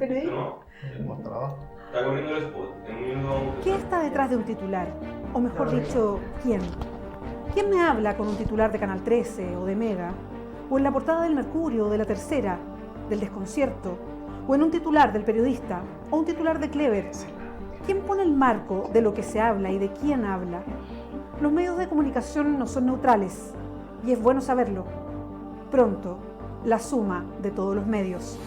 ven ahí? ¿No? Mostrado. Está corriendo el spot. En un minuto vamos a ¿Qué está detrás de un titular? O mejor dicho, ¿quién? ¿Quién me habla con un titular de Canal 13 o de Mega? ¿O en la portada del Mercurio o de La Tercera, del Desconcierto? ¿O en un titular del Periodista o un titular de Clever? ¿Quién pone el marco de lo que se habla y de quién habla? Los medios de comunicación no son neutrales y es bueno saberlo. Pronto, la suma de todos los medios.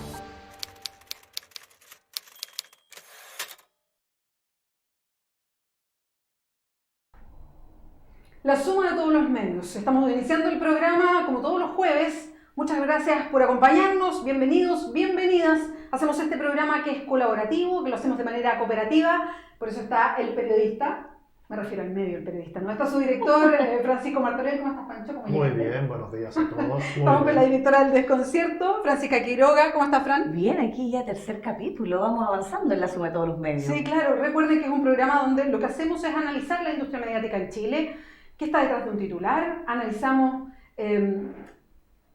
La suma de todos los medios. Estamos iniciando el programa como todos los jueves. Muchas gracias por acompañarnos. Bienvenidos, bienvenidas. Hacemos este programa que es colaborativo, que lo hacemos de manera cooperativa. Por eso está el periodista. Me refiero al medio, el periodista. ¿No? Está su director, Francisco Martorell. ¿Cómo estás, Pancho? ¿Cómo Muy llegaste? bien, buenos días a todos. Estamos con la directora del Desconcierto, Francisca Quiroga. ¿Cómo estás, Fran? Bien, aquí ya tercer capítulo, vamos avanzando en la suma de todos los medios. Sí, claro. Recuerden que es un programa donde lo que hacemos es analizar la industria mediática en Chile. ¿Qué está detrás de un titular? Analizamos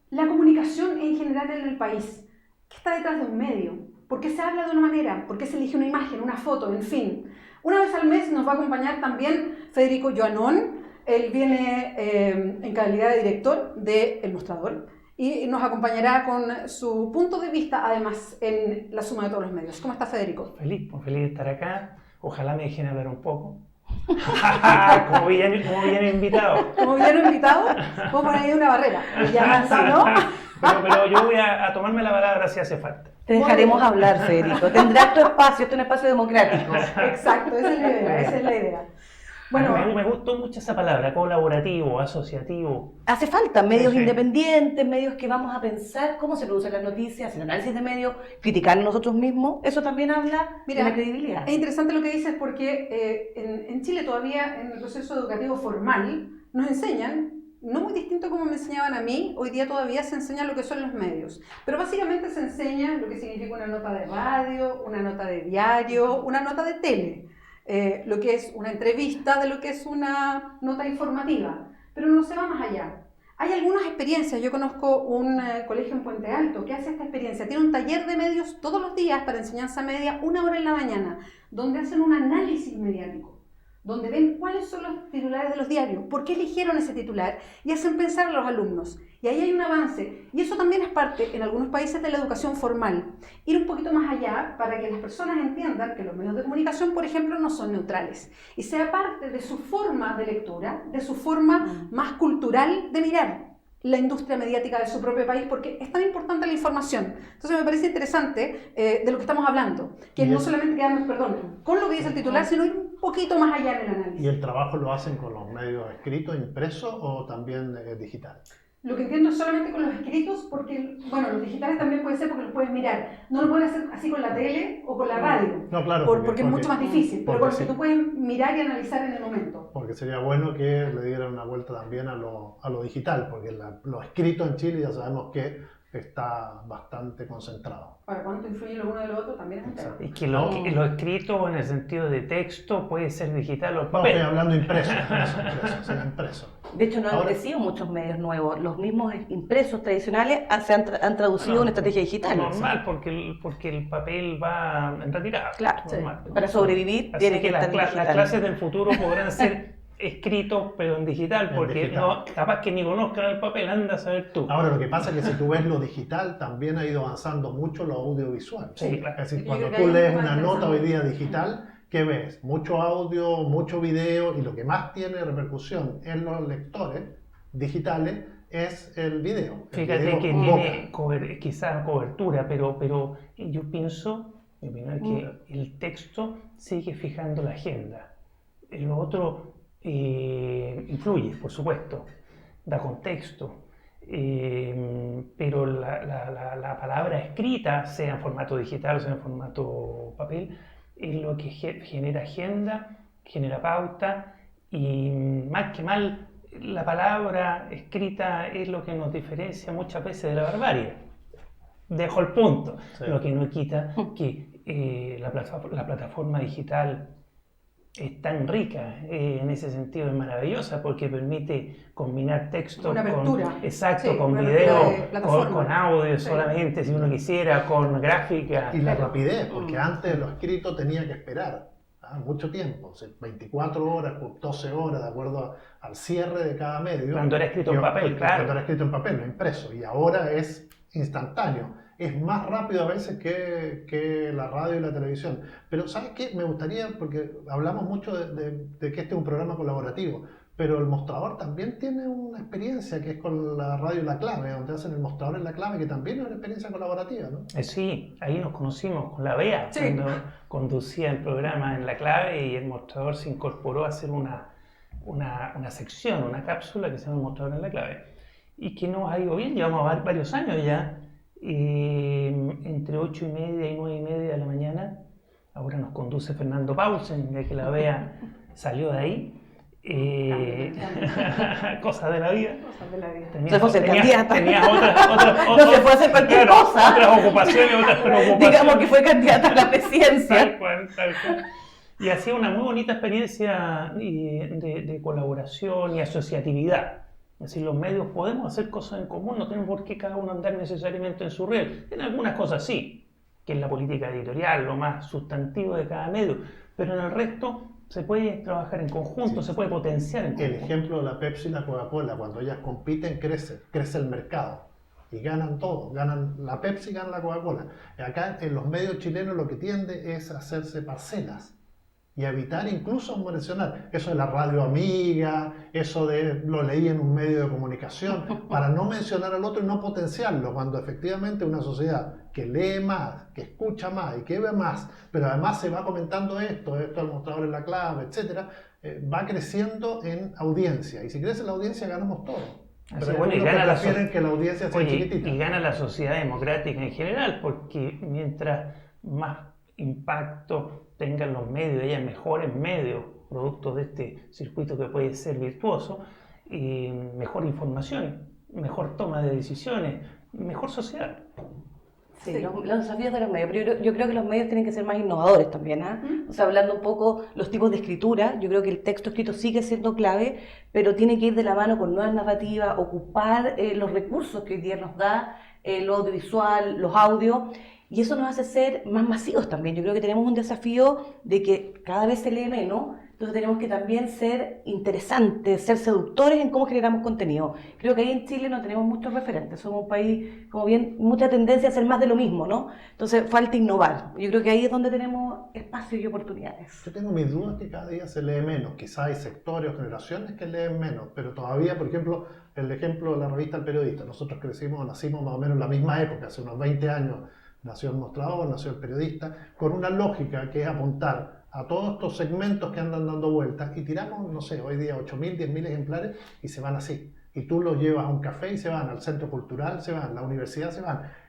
la comunicación en general en el país. ¿Qué está detrás de un medio? ¿Por qué se habla de una manera? ¿Por qué se elige una imagen, una foto, en fin? Una vez al mes nos va a acompañar también Federico Joanón. Él viene en calidad de director de El Mostrador y nos acompañará con su punto de vista, además, en la suma de todos los medios. ¿Cómo está, Federico? Feliz de estar acá. Ojalá me dejen hablar un poco. como villano invitado. Como villano invitado, vos poner ahí una barrera. Y ya, ¿no? Pero yo voy a tomarme la palabra si hace falta. Te dejaremos hablar, Federico. Tendrás tu espacio, este es un espacio democrático. Exacto, esa es la idea, esa es la idea. Bueno, Me gustó mucho esa palabra, colaborativo, asociativo. Hace falta medios Sí. independientes, medios que vamos a pensar cómo se producen las noticias, el análisis de medios, criticar nosotros mismos. Eso también habla Mira, de la credibilidad. es interesante lo que dices porque en Chile todavía en el proceso educativo formal nos enseñan, no muy distinto como me enseñaban a mí, hoy día todavía se enseña lo que son los medios, pero básicamente se enseña lo que significa una nota de radio, una nota de diario, una nota de tele, lo que es una entrevista de lo que es una nota informativa, pero no se va más allá. Hay algunas experiencias, yo conozco un colegio en Puente Alto que hace esta experiencia, tiene un taller de medios todos los días para enseñanza media, 1 hora en la mañana, donde hacen un análisis mediático, donde ven cuáles son los titulares de los diarios, por qué eligieron ese titular y hacen pensar a los alumnos. Y ahí hay un avance, y eso también es parte en algunos países de la educación formal. Ir un poquito más allá para que las personas entiendan que los medios de comunicación, por ejemplo, no son neutrales y sea parte de su forma de lectura, de su forma más cultural de mirar la industria mediática de su propio país, porque es tan importante la información. Entonces me parece interesante de lo que estamos hablando, que no solamente quedarnos, con lo que dice el titular, sino ir un poquito más allá en el análisis. ¿Y el trabajo lo hacen con los medios escritos, impresos o también digital? Lo que entiendo es solamente con los escritos, porque, bueno, los digitales también puede ser porque los puedes mirar. No lo pueden hacer así con la tele o con la radio, No, claro. porque es mucho más difícil, pero con los que sí. tú puedes mirar y analizar en el momento. Porque sería bueno que le dieran una vuelta también a lo digital, porque lo escrito en Chile ya sabemos que está bastante concentrado. Ahora, ¿cuánto influye lo uno de lo otro? También es un tema. Es que lo escrito en el sentido de texto puede ser digital o No, papel. estoy hablando impreso, sí, impreso. De hecho, no han Ahora- crecido muchos medios nuevos. Los mismos impresos tradicionales se han traducido en estrategia digital. Normal, porque el papel va en retirada. Claro, normal. para sobrevivir Así tiene que que estar las digital. clases del futuro podrán ser escritos pero en digital, En porque digital. No, capaz que ni conozcan el papel, anda a saber tú. Ahora, lo que pasa es que si tú ves lo digital, también ha ido avanzando mucho lo audiovisual. Sí, claro. Es decir, Yo cuando creo que tú hay lees un una tema nota hoy interesante. día digital, ¿qué ves? Mucho audio, mucho video, y lo que más tiene repercusión en los lectores digitales es el video. El Fíjate video que convoca. tiene quizás cobertura, pero yo pienso, mi opinión, que el texto sigue fijando la agenda. Lo otro influye, por supuesto, da contexto, pero la palabra escrita, sea en formato digital o sea en formato papel, es lo que genera agenda, genera pauta y más que mal, la palabra escrita es lo que nos diferencia muchas veces de la barbarie. Dejo el punto, Sí. lo que no quita que la plataforma digital es tan rica, en ese sentido es maravillosa porque permite combinar texto Una apertura. Exacto, Sí, con una video, apertura de plataforma. con audio Sí. solamente, si uno quisiera, con gráfica. Y la rapidez, porque antes lo escrito tenía que esperar mucho tiempo, 24 horas, 12 horas, de acuerdo al cierre de cada medio. Cuando era escrito en papel, claro. Cuando era escrito en papel, no impreso. Y ahora es instantáneo. Es más rápido a veces que la radio y la televisión. Pero ¿sabes qué? Me gustaría, porque hablamos mucho de que este es un programa colaborativo, pero el mostrador también tiene una experiencia que es con la radio La Clave, donde hacen el mostrador en La Clave, que también es una experiencia colaborativa, ¿no? Sí, ahí nos conocimos con la Bea, Sí. cuando conducía el programa en La Clave y el mostrador se incorporó a hacer una sección, una cápsula que se llama el mostrador en La Clave. Y que nos ha ido bien, llevamos varios años ya, entre 8:30 y 9:30 de la mañana. Ahora nos conduce Fernando Pausen, ya que la Bea salió de ahí. Cosas de la vida. Cosas de la vida. Se fue a ser candidata. Tenía otras No se puede hacer cualquier cosa. Otras ocupaciones, otras preocupaciones. Digamos que fue candidata a la presidencia. Tal cual. Y ha sido una muy bonita experiencia de colaboración y asociatividad. Es decir, los medios podemos hacer cosas en común, no tenemos por qué cada uno andar necesariamente en su red. En algunas cosas sí, que es la política editorial, lo más sustantivo de cada medio, pero en el resto se puede trabajar en conjunto, Sí. se puede potenciar en conjunto. El ejemplo de la Pepsi y la Coca-Cola, cuando ellas compiten, crece el mercado. Y ganan todo, ganan la Pepsi, ganan la Coca-Cola. Acá en los medios chilenos lo que tiende es hacerse parcelas y evitar incluso mencionar eso de la radio amiga, eso de lo leí en un medio de comunicación, para no mencionar al otro y no potenciarlo, cuando efectivamente una sociedad que lee más, que escucha más y que ve más, pero además se va comentando esto al mostrador en La Clave, etcétera, va creciendo en audiencia. Y si crece la audiencia, ganamos todo. Así, Pero bueno, y algunos gana la prefieren que la audiencia sea Oye, chiquitita. y gana la sociedad democrática en general, porque mientras más impacto tengan los medios, haya mejores medios, producto de este circuito que puede ser virtuoso, mejor información, mejor toma de decisiones, mejor sociedad. Sí, los desafíos de los medios, pero yo creo que los medios tienen que ser más innovadores también, ¿ah? O sea, hablando un poco los tipos de escritura, yo creo que el texto escrito sigue siendo clave, pero tiene que ir de la mano con nuevas narrativas, ocupar los recursos que hoy día nos da lo audiovisual, los audios, y eso nos hace ser más masivos también. Yo creo que tenemos un desafío de que cada vez se lee menos, entonces tenemos que también ser interesantes, ser seductores en cómo generamos contenido. Creo que ahí en Chile no tenemos muchos referentes, somos un país, como bien, mucha tendencia a hacer más de lo mismo, ¿no? Entonces falta innovar. Yo creo que ahí es donde tenemos espacios y oportunidades. Yo tengo mis dudas que cada día se lee menos. Quizás hay sectores o generaciones que leen menos, pero todavía, por ejemplo, el ejemplo de la revista El Periodista. Nosotros nacimos más o menos en la misma época, hace unos 20 años. Nació el mostrador, nació el periodista, con una lógica que es apuntar a todos estos segmentos que andan dando vueltas y tiramos, no sé, hoy día 8.000, 10.000 ejemplares y se van así. Y tú los llevas a un café y se van, al centro cultural se van, a la universidad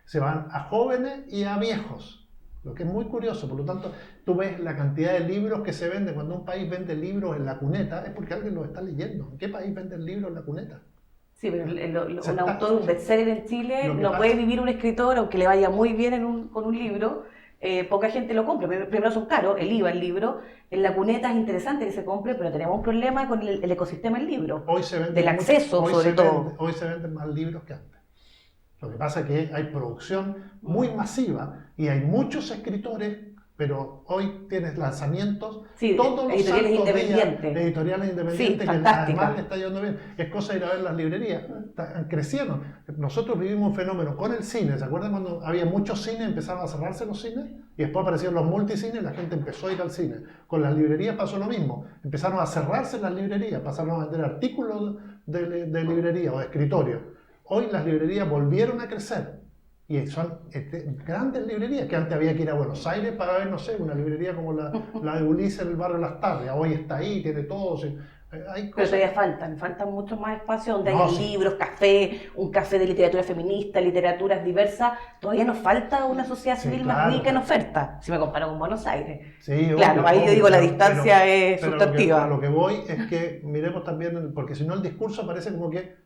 se van a jóvenes y a viejos, lo que es muy curioso. Por lo tanto, tú ves la cantidad de libros que se venden. Cuando un país vende libros en la cuneta es porque alguien los está leyendo. ¿En qué país venden libros en la cuneta? Sí, pero un autor, un bestseller en Chile, no puede vivir un escritor, aunque le vaya muy bien con un libro, poca gente lo compra. Primero son caros, el IVA, el libro. En la cuneta es interesante que se compre, pero tenemos un problema con el ecosistema del libro. Hoy se venden del acceso, sobre todo. Hoy se venden más libros que antes. Lo que pasa es que hay producción muy masiva y hay muchos escritores, pero hoy tienes lanzamientos todos los editoriales santos independientes. días, editoriales independientes, Sí, que fantástica. además le está yendo bien. Es cosa de ir a ver las librerías, crecieron. Nosotros vivimos un fenómeno con el cine. ¿Se acuerdan cuando había muchos cines, empezaron a cerrarse los cines? Y después aparecieron los multicines, la gente empezó a ir al cine. Con las librerías pasó lo mismo. Empezaron a cerrarse las librerías, pasaron a vender artículos de librería o de escritorio. Hoy las librerías volvieron a crecer. Y son grandes librerías, que antes había que ir a Buenos Aires para ver, no sé, una librería como la de Ulises en el barrio Las Tarrias. Hoy está ahí, tiene todo. Hay Pero cosas. todavía faltan muchos más espacios donde No, hay sí. libros, café, un café de literatura feminista, literaturas diversas. Todavía nos falta una sociedad Sí, civil claro, más rica en claro. oferta, si me comparo con Buenos Aires. Sí, Claro, ahí yo digo, la distancia es pero sustantiva. a lo que voy es que miremos también, porque si no el discurso parece como que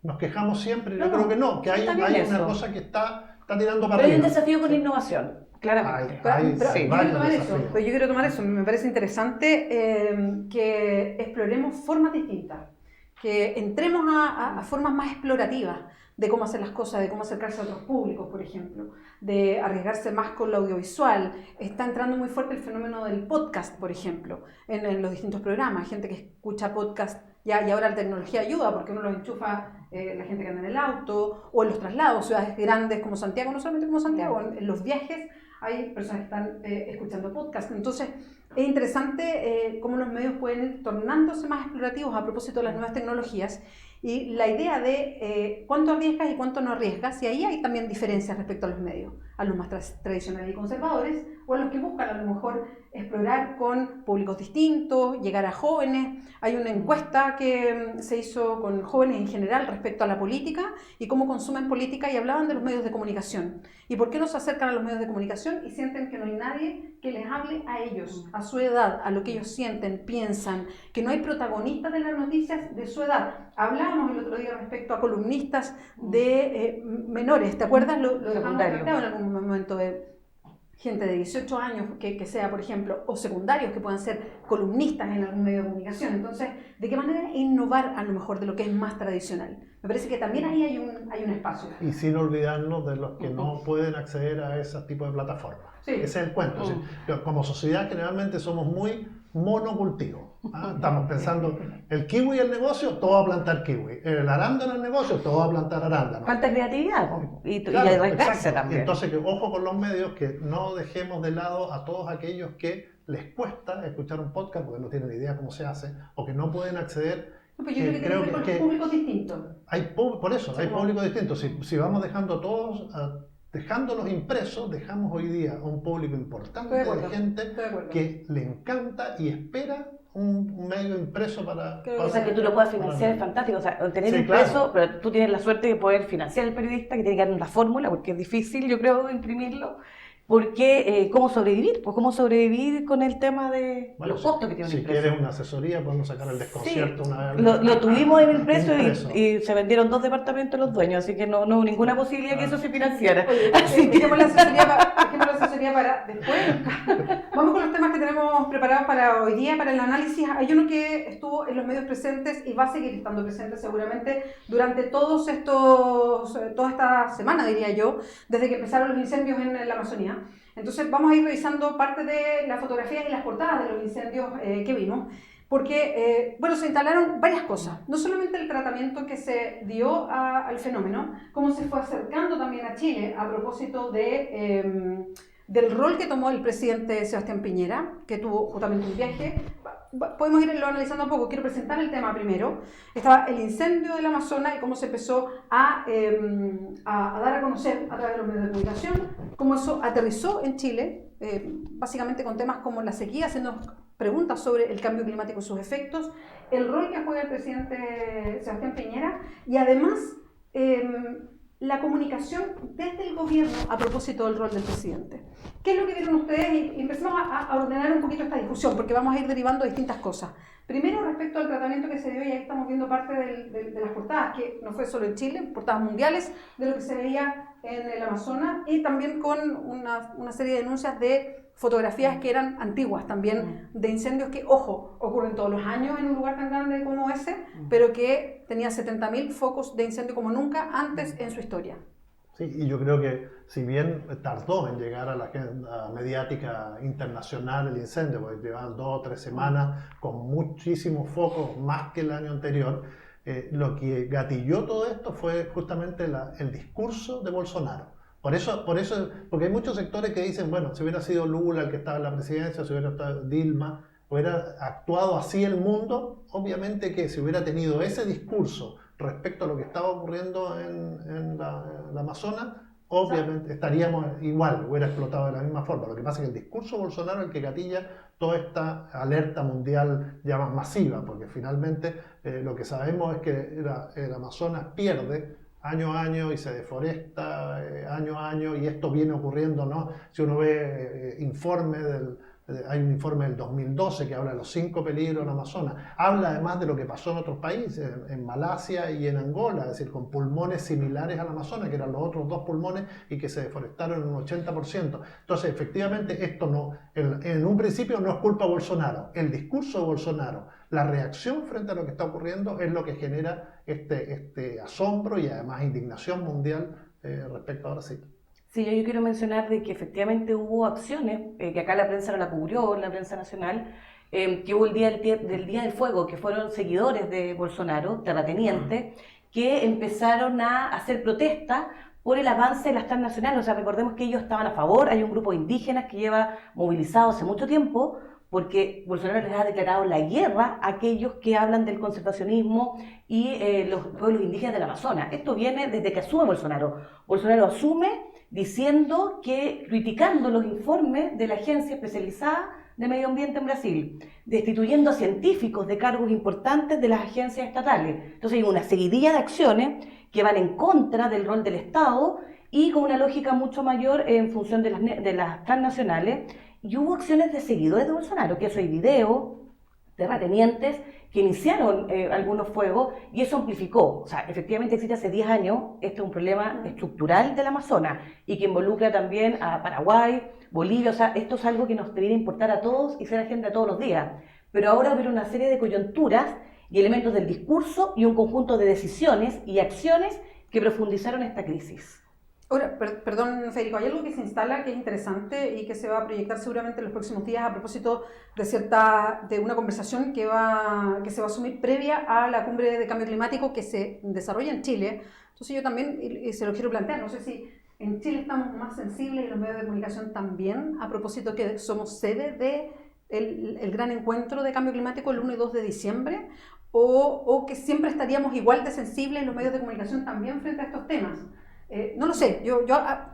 nos quejamos siempre. Yo No, creo que no, que hay está bien una eso. cosa que está está tirando para Pero hay un arriba. desafío con la innovación, claramente. Hay Pero sí. yo quiero varios tomar eso, desafíos. pero yo quiero tomar eso. Me parece interesante que exploremos formas distintas, que entremos a formas más explorativas de cómo hacer las cosas, de cómo acercarse a otros públicos, por ejemplo, de arriesgarse más con lo audiovisual. Está entrando muy fuerte el fenómeno del podcast, por ejemplo, en los distintos programas. Gente que escucha podcast ya, y ahora la tecnología ayuda porque uno los enchufa la gente que anda en el auto o en los traslados, ciudades grandes como Santiago, no solamente como Santiago, en los viajes hay personas que están escuchando podcast. Entonces, es interesante cómo los medios pueden ir tornándose más explorativos a propósito de las nuevas tecnologías y la idea de cuánto arriesgas y cuánto no arriesgas, y ahí hay también diferencias respecto a los medios, a los más tradicionales y conservadores, o a los que buscan a lo mejor explorar con públicos distintos, llegar a jóvenes. Hay una encuesta que se hizo con jóvenes en general respecto a la política y cómo consumen política, y hablaban de los medios de comunicación. ¿Y por qué no se acercan a los medios de comunicación y sienten que no hay nadie que les hable a ellos, a su edad, a lo que ellos sienten, piensan, que no hay protagonistas de las noticias de su edad? Hablábamos el otro día respecto a columnistas de menores, ¿te acuerdas? Lo dejamos planteado en algún momento de gente de 18 años que sea, por ejemplo, o secundarios que puedan ser columnistas en algún medio de comunicación. Entonces, ¿de qué manera innovar a lo mejor de lo que es más tradicional? Me parece que también ahí hay un espacio. Y sin olvidarnos de los que no pueden acceder a ese tipo de plataformas. Sí. Ese es el cuento. ¿Sí? Como sociedad generalmente somos muy monocultivos. ¿Ah? Estamos pensando, el kiwi el negocio, todo a plantar kiwi. El arándano el negocio, todo a plantar arándano. Falta creatividad y Claro, arriesgarse exacto. también. Entonces, que ojo con los medios, que no dejemos de lado a todos aquellos que les cuesta escuchar un podcast porque no tienen idea cómo se hace o que no pueden acceder. No, pero yo creo que tiene que ver con públicos distintos. Por eso, hay públicos distintos. Si vamos dejando todos, dejándolos impresos, dejamos hoy día a un público importante de gente que le encanta y espera un medio impreso para... O sea, que tú lo puedas financiar es fantástico. O sea, tener Sí, impreso, claro. pero tú tienes la suerte de poder financiar al periodista, que tiene que dar una fórmula, porque es difícil, yo creo, imprimirlo. Porque, ¿cómo sobrevivir? Pues, ¿cómo sobrevivir con el tema de los costos que tiene un Si impreso? quieres una asesoría, podemos sacar el desconcierto Sí, una vez. lo tuvimos en impreso Impreso. y se vendieron 2 departamentos los dueños, así que no hubo ninguna posibilidad que eso se financiara. Oye, Así que... dejemos la asesoría para después. Vamos con los temas que tenemos preparados para hoy día, para el análisis. Hay uno que estuvo en los medios presentes y va a seguir estando presente seguramente durante toda esta semana, diría yo, desde que empezaron los incendios en la Amazonía. Entonces vamos a ir revisando parte de las fotografías y las portadas de los incendios que vimos, porque se instalaron varias cosas, no solamente el tratamiento que se dio al fenómeno, cómo se fue acercando también a Chile a propósito del rol que tomó el presidente Sebastián Piñera, que tuvo justamente un viaje. Podemos irlo analizando un poco. Quiero presentar el tema primero. Estaba el incendio del Amazonas y cómo se empezó a dar a conocer a través de los medios de comunicación, cómo eso aterrizó en Chile, básicamente con temas como la sequía, haciendo preguntas sobre el cambio climático y sus efectos, el rol que juega el presidente Sebastián Piñera y además la comunicación desde el gobierno a propósito del rol del presidente. ¿Qué es lo que vieron ustedes? Y empecemos a ordenar un poquito esta discusión, porque vamos a ir derivando distintas cosas. Primero, respecto al tratamiento que se dio, y ahí estamos viendo parte de las portadas, que no fue solo en Chile, portadas mundiales, de lo que se veía en el Amazonas, y también con una serie de denuncias de fotografías que eran antiguas también, de incendios que, ojo, ocurren todos los años en un lugar tan grande como ese, pero que tenía 70.000 focos de incendio como nunca antes en su historia. Sí, y yo creo que si bien tardó en llegar a la agenda mediática internacional el incendio, porque llevaban 2 o 3 semanas con muchísimos focos, más que el año anterior, lo que gatilló todo esto fue justamente el discurso de Bolsonaro. Por eso, porque hay muchos sectores que dicen, bueno, si hubiera sido Lula el que estaba en la presidencia, si hubiera estado Dilma, hubiera actuado así el mundo, obviamente que si hubiera tenido ese discurso respecto a lo que estaba ocurriendo en la Amazonas, obviamente estaríamos igual, hubiera explotado de la misma forma. Lo que pasa es que el discurso Bolsonaro es el que gatilla toda esta alerta mundial ya más masiva, porque finalmente lo que sabemos es que el Amazonas pierde año a año y se deforesta año a año, y esto viene ocurriendo, ¿no? Si uno ve informes Hay un informe del 2012 que habla de los 5 peligros en Amazonas. Habla además de lo que pasó en otros países, en Malasia y en Angola, es decir, con pulmones similares al Amazonas, que eran los otros 2 pulmones y que se deforestaron en un 80%. Entonces, efectivamente, esto no, en un principio no es culpa de Bolsonaro. El discurso de Bolsonaro, la reacción frente a lo que está ocurriendo es lo que genera este asombro y además indignación mundial respecto a Brasil. Sí, yo quiero mencionar de que efectivamente hubo acciones, que acá la prensa no la cubrió, la prensa nacional, que hubo el día del Día del Fuego, que fueron seguidores de Bolsonaro, terratenientes, que empezaron a hacer protesta por el avance de las transnacionales. O sea, recordemos que ellos estaban a favor, hay un grupo de indígenas que lleva movilizado hace mucho tiempo, porque Bolsonaro les ha declarado la guerra a aquellos que hablan del conservacionismo y los pueblos indígenas del Amazonas. Esto viene desde que asume Bolsonaro. Bolsonaro asume diciendo que, criticando los informes de la Agencia Especializada de Medio Ambiente en Brasil, destituyendo a científicos de cargos importantes de las agencias estatales. Entonces hay una seguidilla de acciones que van en contra del rol del Estado y con una lógica mucho mayor en función de las transnacionales. Y hubo acciones de seguidores de Bolsonaro, que eso hay videos, terratenientes, que iniciaron algunos fuegos y eso amplificó. O sea, efectivamente existe hace 10 años, este es un problema estructural del Amazonas y que involucra también a Paraguay, Bolivia, o sea, esto es algo que nos debería importar a todos y ser agenda todos los días. Pero ahora habrá una serie de coyunturas y elementos del discurso y un conjunto de decisiones y acciones que profundizaron esta crisis. Ahora, perdón, Federico, hay algo que se instala que es interesante y que se va a proyectar seguramente en los próximos días a propósito de una conversación que se va a asumir previa a la cumbre de cambio climático que se desarrolla en Chile. Entonces yo también se lo quiero plantear, no sé si en Chile estamos más sensibles y los medios de comunicación también, a propósito que somos sede de el gran encuentro de cambio climático el 1 y 2 de diciembre, o que siempre estaríamos igual de sensibles los medios de comunicación también frente a estos temas. No lo sé, yo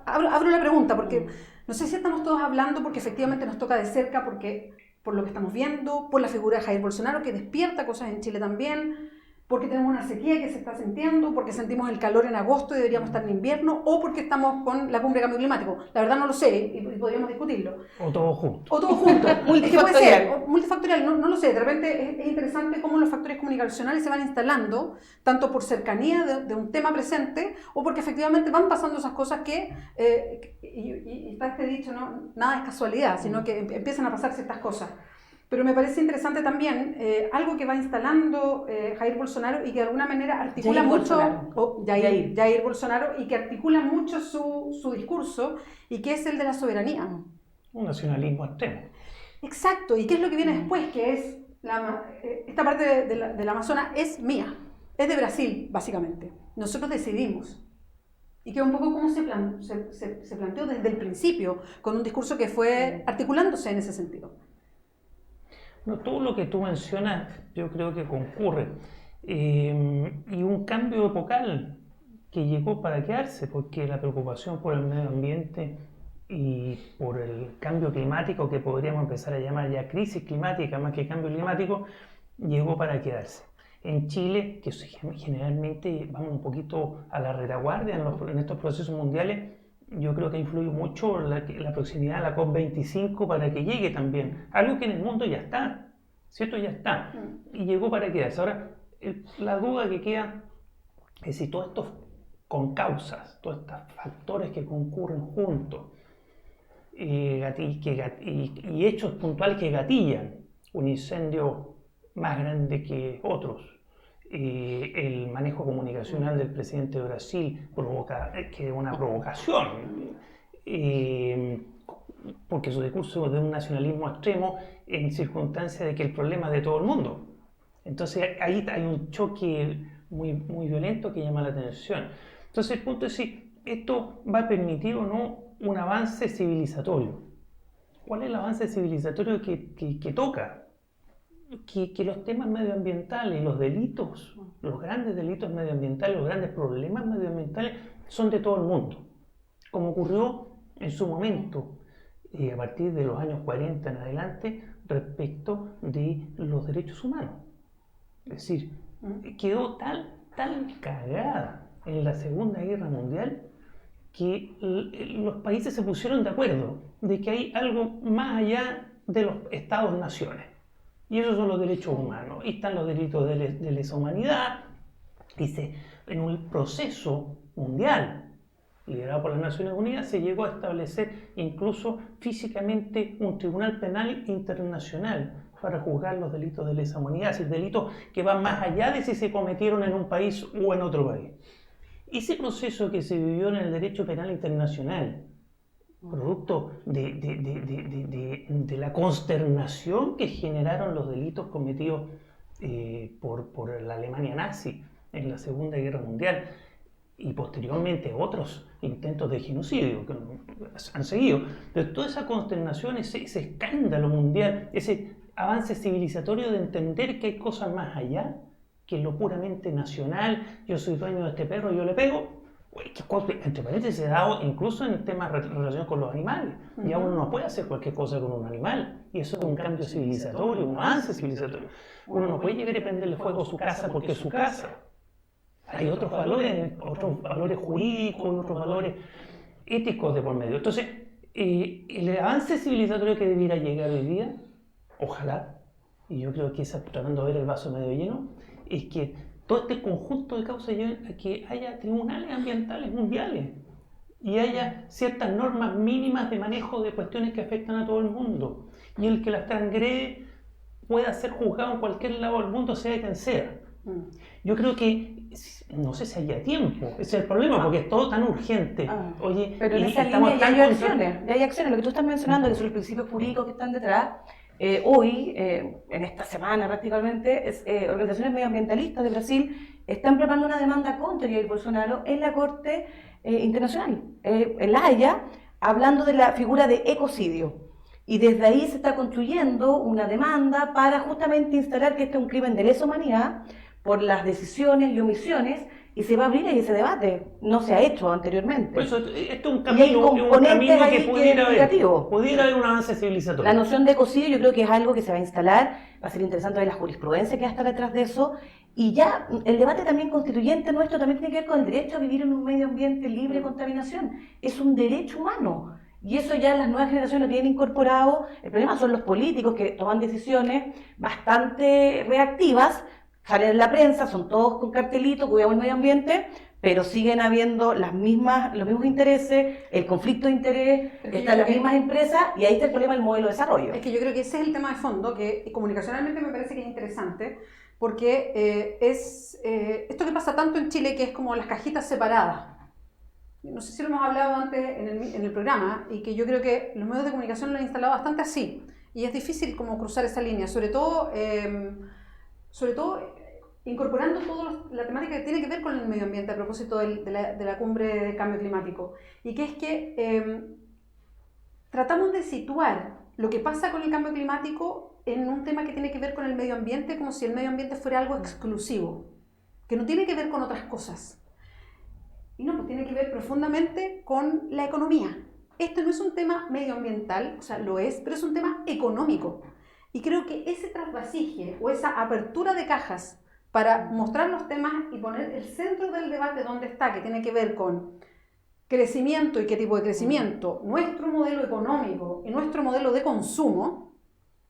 abro la pregunta porque no sé si estamos todos hablando porque efectivamente nos toca de cerca, por lo que estamos viendo, por la figura de Jair Bolsonaro que despierta cosas en Chile también, porque tenemos una sequía que se está sintiendo, porque sentimos el calor en agosto y deberíamos estar en invierno, o porque estamos con la cumbre de cambio climático. La verdad no lo sé y podríamos discutirlo. O todo junto. O todo junto. Multifactorial. Es que puede ser, multifactorial, no lo sé. De repente es interesante cómo los factores comunicacionales se van instalando, tanto por cercanía de un tema presente, o porque efectivamente van pasando esas cosas y está este dicho, ¿no? Nada es casualidad, sino que empiezan a pasar ciertas cosas. Pero me parece interesante también algo que va instalando Jair Bolsonaro y que de alguna manera articula Jair Bolsonaro y que articula mucho su discurso y que es el de la soberanía. Un nacionalismo extremo. Exacto, y qué es lo que viene después, que es esta parte del Amazonas es mía, es de Brasil básicamente, nosotros decidimos. Y que un poco como se planteó desde el principio, con un discurso que fue articulándose en ese sentido. No, todo lo que tú mencionas yo creo que concurre. Y un cambio epocal que llegó para quedarse, porque la preocupación por el medio ambiente y por el cambio climático, que podríamos empezar a llamar ya crisis climática más que cambio climático, llegó para quedarse. En Chile, que generalmente vamos un poquito a la retaguardia en estos procesos mundiales, yo creo que influye mucho la proximidad a la COP25 para que llegue también. Algo que en el mundo ya está, ¿cierto? Ya está. Y llegó para quedarse. Ahora, la duda que queda es si todos estos concausas, todos estos factores que concurren juntos y hechos puntuales que gatillan un incendio más grande que otros, el manejo comunicacional del presidente de Brasil provoca una provocación, porque su discurso es de un nacionalismo extremo en circunstancias de que el problema es de todo el mundo. Entonces ahí hay un choque muy, muy violento que llama la atención. Entonces el punto es si esto va a permitir o no un avance civilizatorio. ¿Cuál es el avance civilizatorio que toca? Que los temas medioambientales, los delitos, los grandes delitos medioambientales, los grandes problemas medioambientales son de todo el mundo, como ocurrió en su momento, a partir de los años 40 en adelante, respecto de los derechos humanos. Es decir, quedó tan cagada en la Segunda Guerra Mundial que los países se pusieron de acuerdo de que hay algo más allá de los estados-naciones. Y esos son los derechos humanos. Y están los delitos de lesa humanidad. En un proceso mundial liderado por las Naciones Unidas se llegó a establecer incluso físicamente un tribunal penal internacional para juzgar los delitos de lesa humanidad, es decir, delitos que van más allá de si se cometieron en un país o en otro país. Ese proceso que se vivió en el derecho penal internacional, producto de la consternación que generaron los delitos cometidos por la Alemania nazi en la Segunda Guerra Mundial y posteriormente otros intentos de genocidio que han seguido. Pero toda esa consternación, ese escándalo mundial, ese avance civilizatorio de entender que hay cosas más allá que lo puramente nacional, yo soy dueño de este perro, yo le pego. Entre paréntesis, se ha dado incluso en temas de relación con los animales. Ya uno no puede hacer cualquier cosa con un animal. Y eso es un cambio civilizatorio, un avance civilizatorio. Uno no puede llegar y prenderle fuego a su casa porque es su casa. Hay otros valores jurídicos, otros valores éticos de por medio. Entonces, el avance civilizatorio que debiera llegar hoy día, ojalá, y yo creo que tratando de ver el vaso medio lleno, es que todo este conjunto de causas lleven a que haya tribunales ambientales mundiales y haya ciertas normas mínimas de manejo de cuestiones que afectan a todo el mundo. Y el que las transgrede pueda ser juzgado en cualquier lado del mundo, sea quien sea. Yo creo que, no sé si haya tiempo, ese es el problema, porque es todo tan urgente. Oye, pero en esa línea ya hay acciones, lo que tú estás mencionando, que son los principios jurídicos que están detrás. Hoy, en esta semana prácticamente, organizaciones medioambientalistas de Brasil están preparando una demanda contra Jair Bolsonaro en la Corte Internacional, en La Haya, hablando de la figura de ecocidio. Y desde ahí se está construyendo una demanda para justamente instalar que este es un crimen de lesa humanidad por las decisiones y omisiones, y se va a abrir ahí ese debate. No se ha hecho anteriormente. Pues esto es un camino que pudiera haber un avance civilizatorio. La noción de ecocidio yo creo que es algo que se va a instalar, va a ser interesante ver la jurisprudencia que va a estar detrás de eso, y ya el debate también constituyente nuestro también tiene que ver con el derecho a vivir en un medio ambiente libre de contaminación. Es un derecho humano. Y eso ya las nuevas generaciones lo tienen incorporado. El problema son los políticos que toman decisiones bastante reactivas, salen en la prensa, son todos con cartelitos, cuidamos el medio ambiente, pero siguen habiendo los mismos intereses, el conflicto de interés, están las mismas empresas, y ahí está el problema del modelo de desarrollo. Es que yo creo que ese es el tema de fondo, que comunicacionalmente me parece que es interesante, porque esto que pasa tanto en Chile, que es como las cajitas separadas. No sé si lo hemos hablado antes en el programa, y que yo creo que los medios de comunicación lo han instalado bastante así, y es difícil como cruzar esa línea, sobre todo incorporando toda la temática que tiene que ver con el medio ambiente a propósito de la cumbre de cambio climático, y que es que tratamos de situar lo que pasa con el cambio climático en un tema que tiene que ver con el medio ambiente, como si el medio ambiente fuera algo exclusivo, que no tiene que ver con otras cosas. Y no, pues tiene que ver profundamente con la economía. Esto no es un tema medioambiental, o sea, lo es, pero es un tema económico. Y creo que ese trasvasije o esa apertura de cajas para mostrar los temas y poner el centro del debate donde está, que tiene que ver con crecimiento y qué tipo de crecimiento, nuestro modelo económico y nuestro modelo de consumo,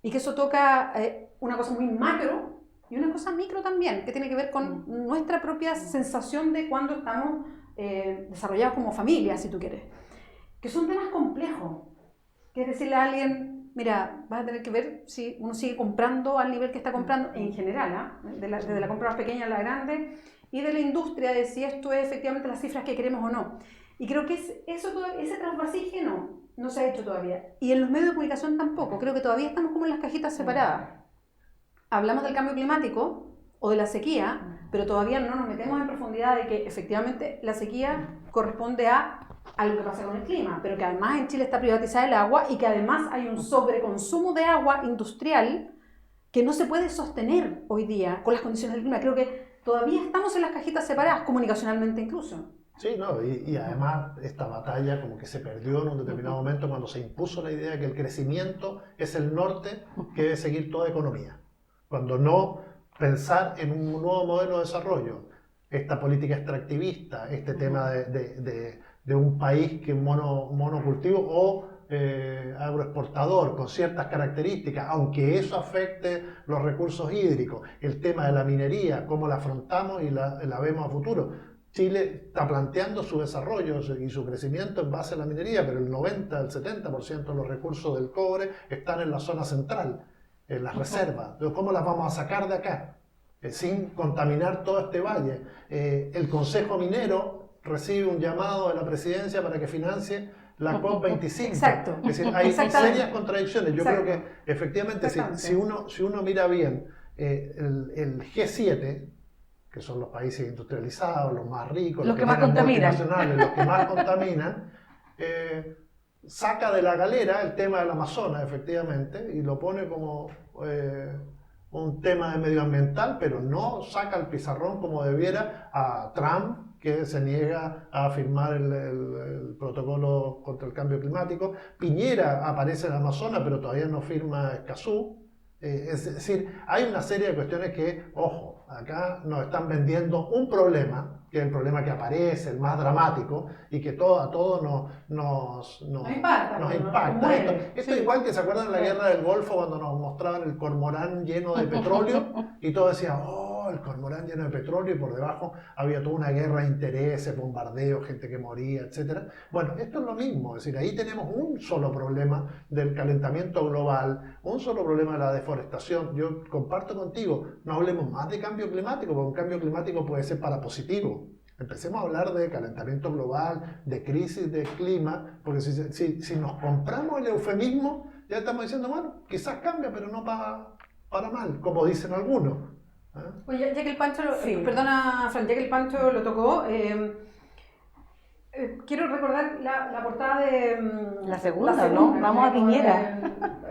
y que eso toca una cosa muy macro y una cosa micro también, que tiene que ver con nuestra propia sensación de cuando estamos desarrollados como familia, si tú quieres, que son temas complejos, que es decirle a alguien, mira, vas a tener que ver si uno sigue comprando al nivel que está comprando en general, desde la compra más pequeña a la grande, y de la industria, de si esto es efectivamente las cifras que queremos o no. Y creo que ese trasvasije no se ha hecho todavía. Y en los medios de comunicación tampoco, creo que todavía estamos como en las cajitas separadas. Hablamos del cambio climático o de la sequía, pero todavía no nos metemos en profundidad de que efectivamente la sequía corresponde a algo que pasa con el clima, pero que además en Chile está privatizada el agua y que además hay un sobreconsumo de agua industrial que no se puede sostener hoy día con las condiciones del clima. Creo que todavía estamos en las cajitas separadas, comunicacionalmente incluso. Sí, no, y además esta batalla como que se perdió en un determinado momento cuando se impuso la idea de que el crecimiento es el norte que debe seguir toda economía. Cuando no pensar en un nuevo modelo de desarrollo, esta política extractivista, este tema de un país que monocultivo o agroexportador con ciertas características, aunque eso afecte los recursos hídricos, el tema de la minería, cómo la afrontamos y la vemos a futuro. Chile está planteando su desarrollo y su crecimiento en base a la minería, pero el 90, el 70% de los recursos del cobre están en la zona central, en las reservas. Entonces, ¿cómo las vamos a sacar de acá? Sin contaminar todo este valle. El Consejo Minero recibe un llamado de la presidencia para que financie la COP25. Exacto. Es decir, hay serias contradicciones. Yo creo que efectivamente si uno mira bien el G7, que son los países industrializados, los más ricos, los que más contaminan, los que más contaminan, saca de la galera el tema del Amazonas, efectivamente, y lo pone como un tema de medioambiental, pero no saca el pizarrón como debiera a Trump, que se niega a firmar el protocolo contra el cambio climático. Piñera aparece en Amazonas, pero todavía no firma Escazú. Es decir, hay una serie de cuestiones que, ojo, acá nos están vendiendo un problema, que es el problema que aparece, el más dramático, y que a todos nos impacta. Esto es igual que, ¿se acuerdan de la guerra del Golfo cuando nos mostraban el cormorán lleno de petróleo? Y todos decían, el cormorán lleno de petróleo, y por debajo había toda una guerra de intereses, bombardeos, gente que moría, etc. Bueno, esto es lo mismo, es decir, ahí tenemos un solo problema del calentamiento global, un solo problema de la deforestación. Yo comparto contigo, no hablemos más de cambio climático, porque un cambio climático puede ser para positivo. Empecemos a hablar de calentamiento global, de crisis del clima, porque si nos compramos el eufemismo, ya estamos diciendo, bueno, quizás cambia, pero no para mal, como dicen algunos. Oye, ya que el Pancho, perdona Fran, ya que el Pancho lo tocó, quiero recordar la portada de... La segunda, ¿no? Vamos a Piñera.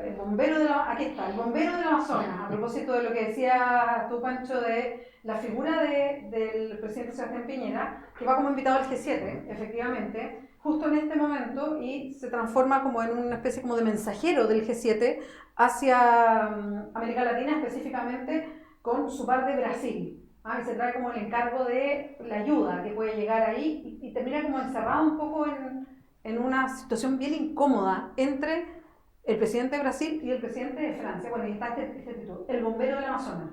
El bombero aquí está, el bombero del Amazonas, a propósito de lo que decía tú, Pancho, de la figura del presidente Sebastián Piñera, que va como invitado al G7, efectivamente, justo en este momento, y se transforma como en una especie como de mensajero del G7 hacia América Latina, específicamente con su par de Brasil. Y se trae como el encargo de la ayuda que puede llegar ahí y termina como encerrado un poco en una situación bien incómoda entre el presidente de Brasil y el presidente de Francia. Bueno, y está este título, el bombero del Amazonas.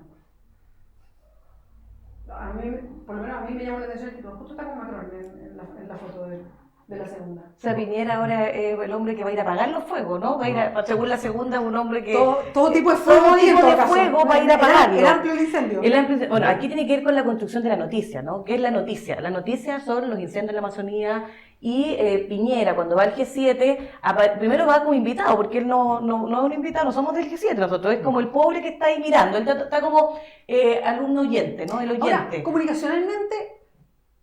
Por lo menos a mí me llamó la atención el título, justo está con Macron en la foto de la segunda. O sea, Piñera ahora es el hombre que va a ir a apagar los fuegos, ¿no? Va a ir según la segunda, un hombre que... Todo tipo de fuego, va a ir a apagarlo. El amplio incendio. Bueno, aquí tiene que ver con la construcción de la noticia, ¿no? ¿Qué es la noticia? La noticia son los incendios en la Amazonía y Piñera, cuando va al G7, primero va como invitado, porque él no es un invitado, no somos del G7 nosotros, es como el pobre que está ahí mirando, él está como alumno oyente, ¿no? El oyente. Ahora, comunicacionalmente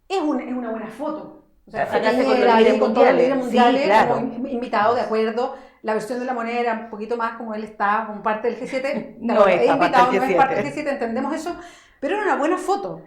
es una buena foto. O sea, sacarse con los líderes mundiales, sí, claro, como invitado, de acuerdo. La versión de La Moneda era un poquito más como él está como parte del G7. No es invitado, no es parte del G7, entendemos eso, pero era una buena foto.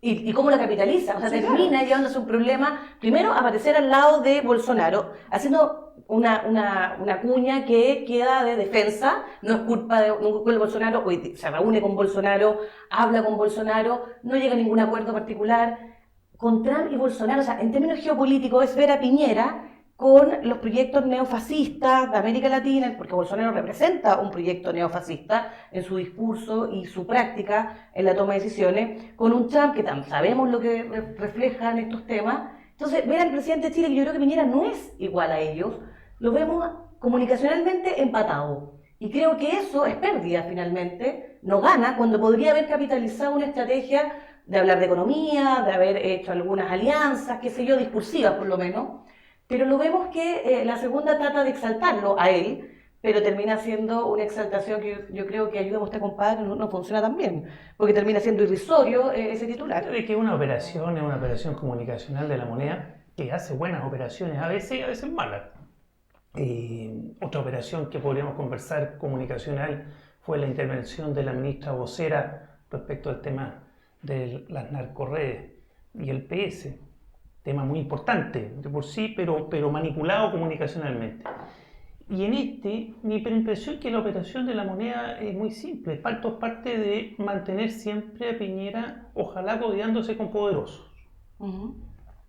¿Y cómo la capitaliza? O sea, termina llevándose un problema, primero aparecer al lado de Bolsonaro, haciendo una cuña que queda de defensa, no es culpa de Bolsonaro, se reúne con Bolsonaro, habla con Bolsonaro, no llega a ningún acuerdo particular. Con Trump y Bolsonaro, o sea, en términos geopolíticos es ver a Piñera con los proyectos neofascistas de América Latina, porque Bolsonaro representa un proyecto neofascista en su discurso y su práctica en la toma de decisiones, con un Trump que sabemos lo que refleja en estos temas. Entonces, ver al presidente de Chile, que yo creo que Piñera no es igual a ellos, lo vemos comunicacionalmente empatado. Y creo que eso es pérdida finalmente, no gana, cuando podría haber capitalizado una estrategia de hablar de economía, de haber hecho algunas alianzas, qué sé yo, discursivas por lo menos, pero lo vemos que la segunda trata de exaltarlo a él, pero termina siendo una exaltación que yo creo que ayuda a usted, compadre, no funciona tan bien, porque termina siendo irrisorio ese titular. Creo que es una operación comunicacional de La Moneda que hace buenas operaciones, a veces malas. Otra operación que podríamos conversar comunicacional fue la intervención de la ministra vocera respecto al tema de las narcorredes y el PS, tema muy importante de por sí, pero manipulado comunicacionalmente. Y en mi impresión es que la operación de La Moneda es muy simple, es parte de mantener siempre a Piñera, ojalá codeándose con poderosos.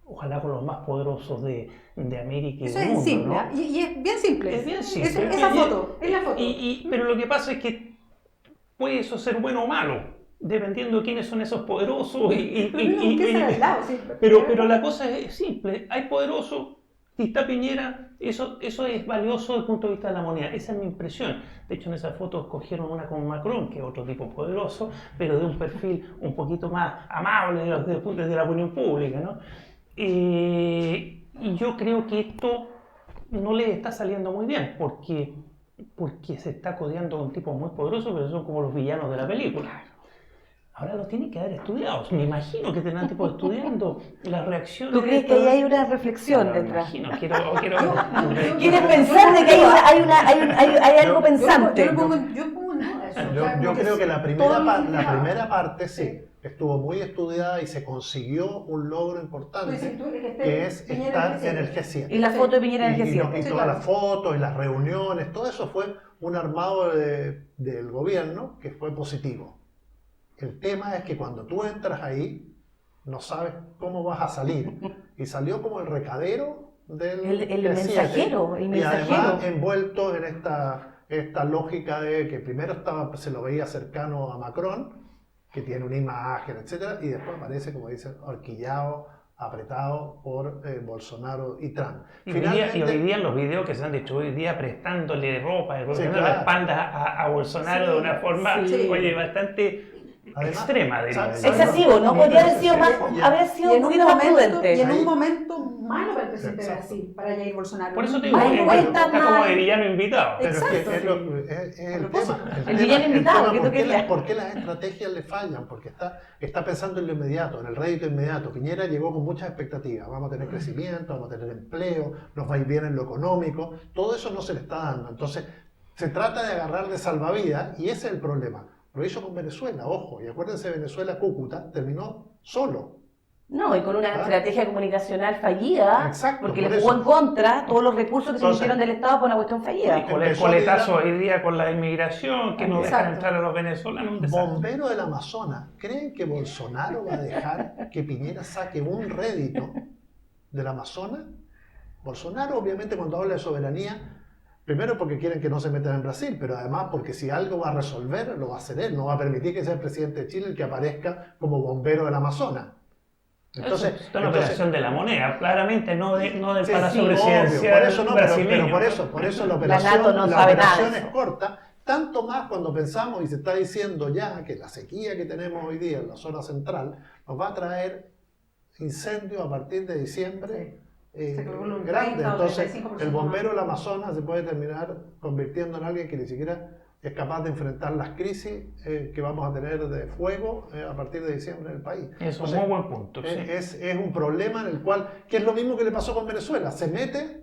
ojalá con los más poderosos de América y Eso del es mundo, simple, ¿no? ¿ah? Y es bien simple. Es bien simple. Esa foto, es la foto. Pero lo que pasa es que puede eso ser bueno o malo, dependiendo de quiénes son esos poderosos. Pero la cosa es simple, hay poderosos y está Piñera, eso es valioso desde el punto de vista de la moneda, esa es mi impresión. De hecho, en esa foto escogieron una con Macron, que es otro tipo poderoso, pero de un perfil un poquito más amable desde la opinión pública, ¿no? Y yo creo que esto no le está saliendo muy bien, porque se está codeando con tipos muy poderosos, pero son como los villanos de la película. Ahora los tienen que haber estudiado. Me imagino que tendrán tipos estudiando las reacciones. ¿Tú crees que ahí hay una reflexión Me detrás? imagino, ¿Quieres pensar de que hay algo pensante? Yo pongo en duda eso. Yo creo que la primera parte sí, estuvo muy estudiada y se consiguió un logro importante, que es estar en el G7. Y la foto de Piñera en el G7. Y todas las fotos y las reuniones, todo eso fue un armado del gobierno que fue positivo. El tema es que cuando tú entras ahí, no sabes cómo vas a salir. Y salió como el recadero del El G7, mensajero, el y mensajero. además envuelto en esta lógica de que primero se lo veía cercano a Macron, que tiene una imagen, etcétera, y después aparece, como dicen, horquillado, apretado por Bolsonaro y Trump. Y hoy día en los videos que se han dicho hoy día prestándole ropa, claro, la espalda a Bolsonaro de una forma bastante extrema, diría. Excesivo, ¿no? Podría haber sido un poquito más prudente. Y en un momento malo para el presidente de Brasil, para Jair Bolsonaro. Por eso te digo, está como de villano invitado. Pero Exacto, es el tema. El villano invitado, que tú querías. ¿Por qué las estrategias le fallan? Porque está pensando en lo inmediato, en el rédito inmediato. Piñera llegó con muchas expectativas. Vamos a tener crecimiento, vamos a tener empleo, nos va a ir bien en lo económico. Todo eso no se le está dando. Entonces, se trata de agarrar de salvavidas y ese es el problema. Lo hizo con Venezuela, ojo, y acuérdense, Venezuela, Cúcuta, terminó solo. No, y con una estrategia comunicacional fallida, Exacto, porque por le jugó eso. en contra todos los recursos que se hicieron del Estado por una cuestión fallida. Y con el coletazo hoy día con la inmigración, que no dejan entrar a los venezolanos. Un desastre. Bombero del Amazonas, ¿creen que Bolsonaro va a dejar que Piñera saque un rédito del Amazonas? Bolsonaro, obviamente, cuando habla de soberanía, primero porque quieren que no se metan en Brasil, pero además porque si algo va a resolver, lo va a hacer él. No va a permitir que sea el presidente de Chile el que aparezca como bombero del Amazonas. Entonces, es una operación de la moneda, claramente, no del Palacio obvio, Presidencial por eso no, brasileño. pero por eso la La NATO no operación sabe nada de es eso. corta, tanto más cuando pensamos y se está diciendo ya que la sequía que tenemos hoy día en la zona central nos va a traer incendios a partir de diciembre. Grande, entonces el bombero del Amazonas se puede terminar convirtiendo en alguien que ni siquiera es capaz de enfrentar las crisis que vamos a tener de fuego a partir de diciembre en el país. Es un muy buen punto. Es un problema en el cual, que es lo mismo que le pasó con Venezuela, se mete,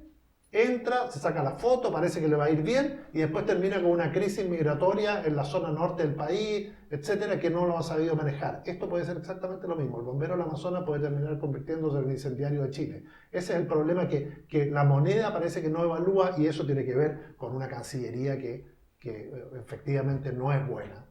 entra, se saca la foto, parece que le va a ir bien y después termina con una crisis migratoria en la zona norte del país, etcétera, que no lo ha sabido manejar. Esto puede ser exactamente lo mismo. El bombero del Amazonas puede terminar convirtiéndose en el incendiario de Chile. Ese es el problema que la moneda parece que no evalúa y eso tiene que ver con una cancillería que efectivamente no es buena.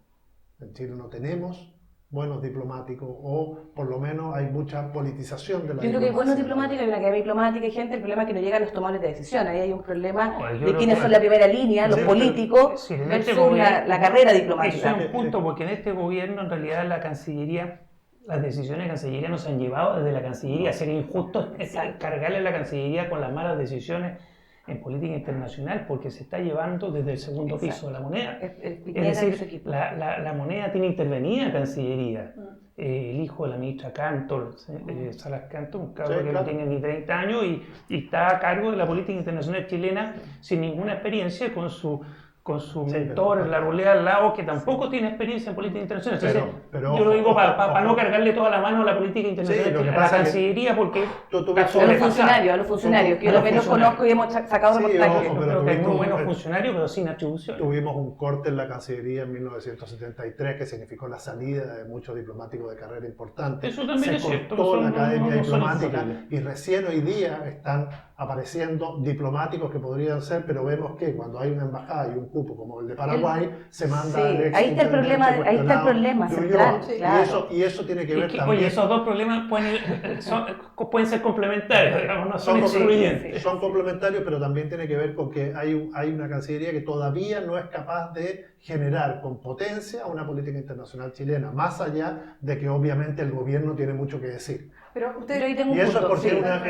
En Chile no tenemos buenos diplomáticos, o por lo menos hay mucha politización de la Yo creo que hay buenos diplomacia. diplomáticos, hay una academia diplomática y gente, el problema es que no llegan los tomadores de decisión, ahí hay un problema No, yo de creo quiénes que- son la primera línea, los Sí, políticos, Sí, en este versus gobierno- la carrera Ese diplomática. es un punto, porque en este gobierno en realidad la Cancillería, las decisiones de Cancillería no se han llevado desde la Cancillería. Sería injusto cargarle a la Cancillería con las malas decisiones en política internacional, porque se está llevando desde el segundo Exacto. piso de la moneda. Es Es decir, la moneda tiene intervenida Cancillería. El hijo de la ministra Cantor, Salas Cantor, un cabrón Sí, que claro. no tiene ni 30 años y está a cargo de la política internacional chilena sin ninguna experiencia, con su mentor, la Rolea al lado, que tampoco tiene experiencia en política internacional. Entonces, pero yo lo digo ojo, para no ojo. cargarle toda la mano a la política internacional, lo que a la pasa es que Cancillería, porque tú tuviste- está A los sobrepasada. funcionarios, que yo A los también los funcionarios. conozco y hemos sacado Sí, reportajes. ojo, Yo pero creo que hay muy tuvimos- buenos funcionarios, pero sin atribuciones. Tuvimos un corte en la Cancillería en 1973 que significó la salida de muchos diplomáticos de carrera importante. Eso también Se es cierto, cortó eso la no- academia no son diplomática incompatibles. y recién hoy día están apareciendo diplomáticos que podrían ser, pero vemos que cuando hay una embajada y un cupo como el de Paraguay, se manda al ex ahí está el problema, central, de claro. Y eso tiene que ver también. Oye, esos dos problemas pueden ser complementarios, digamos, no son excluyentes. Son complementarios, pero también tiene que ver con que hay una Cancillería que todavía no es capaz de generar con potencia una política internacional chilena, más allá de que obviamente el gobierno tiene mucho que decir. Pero usted, Y eso es porque es una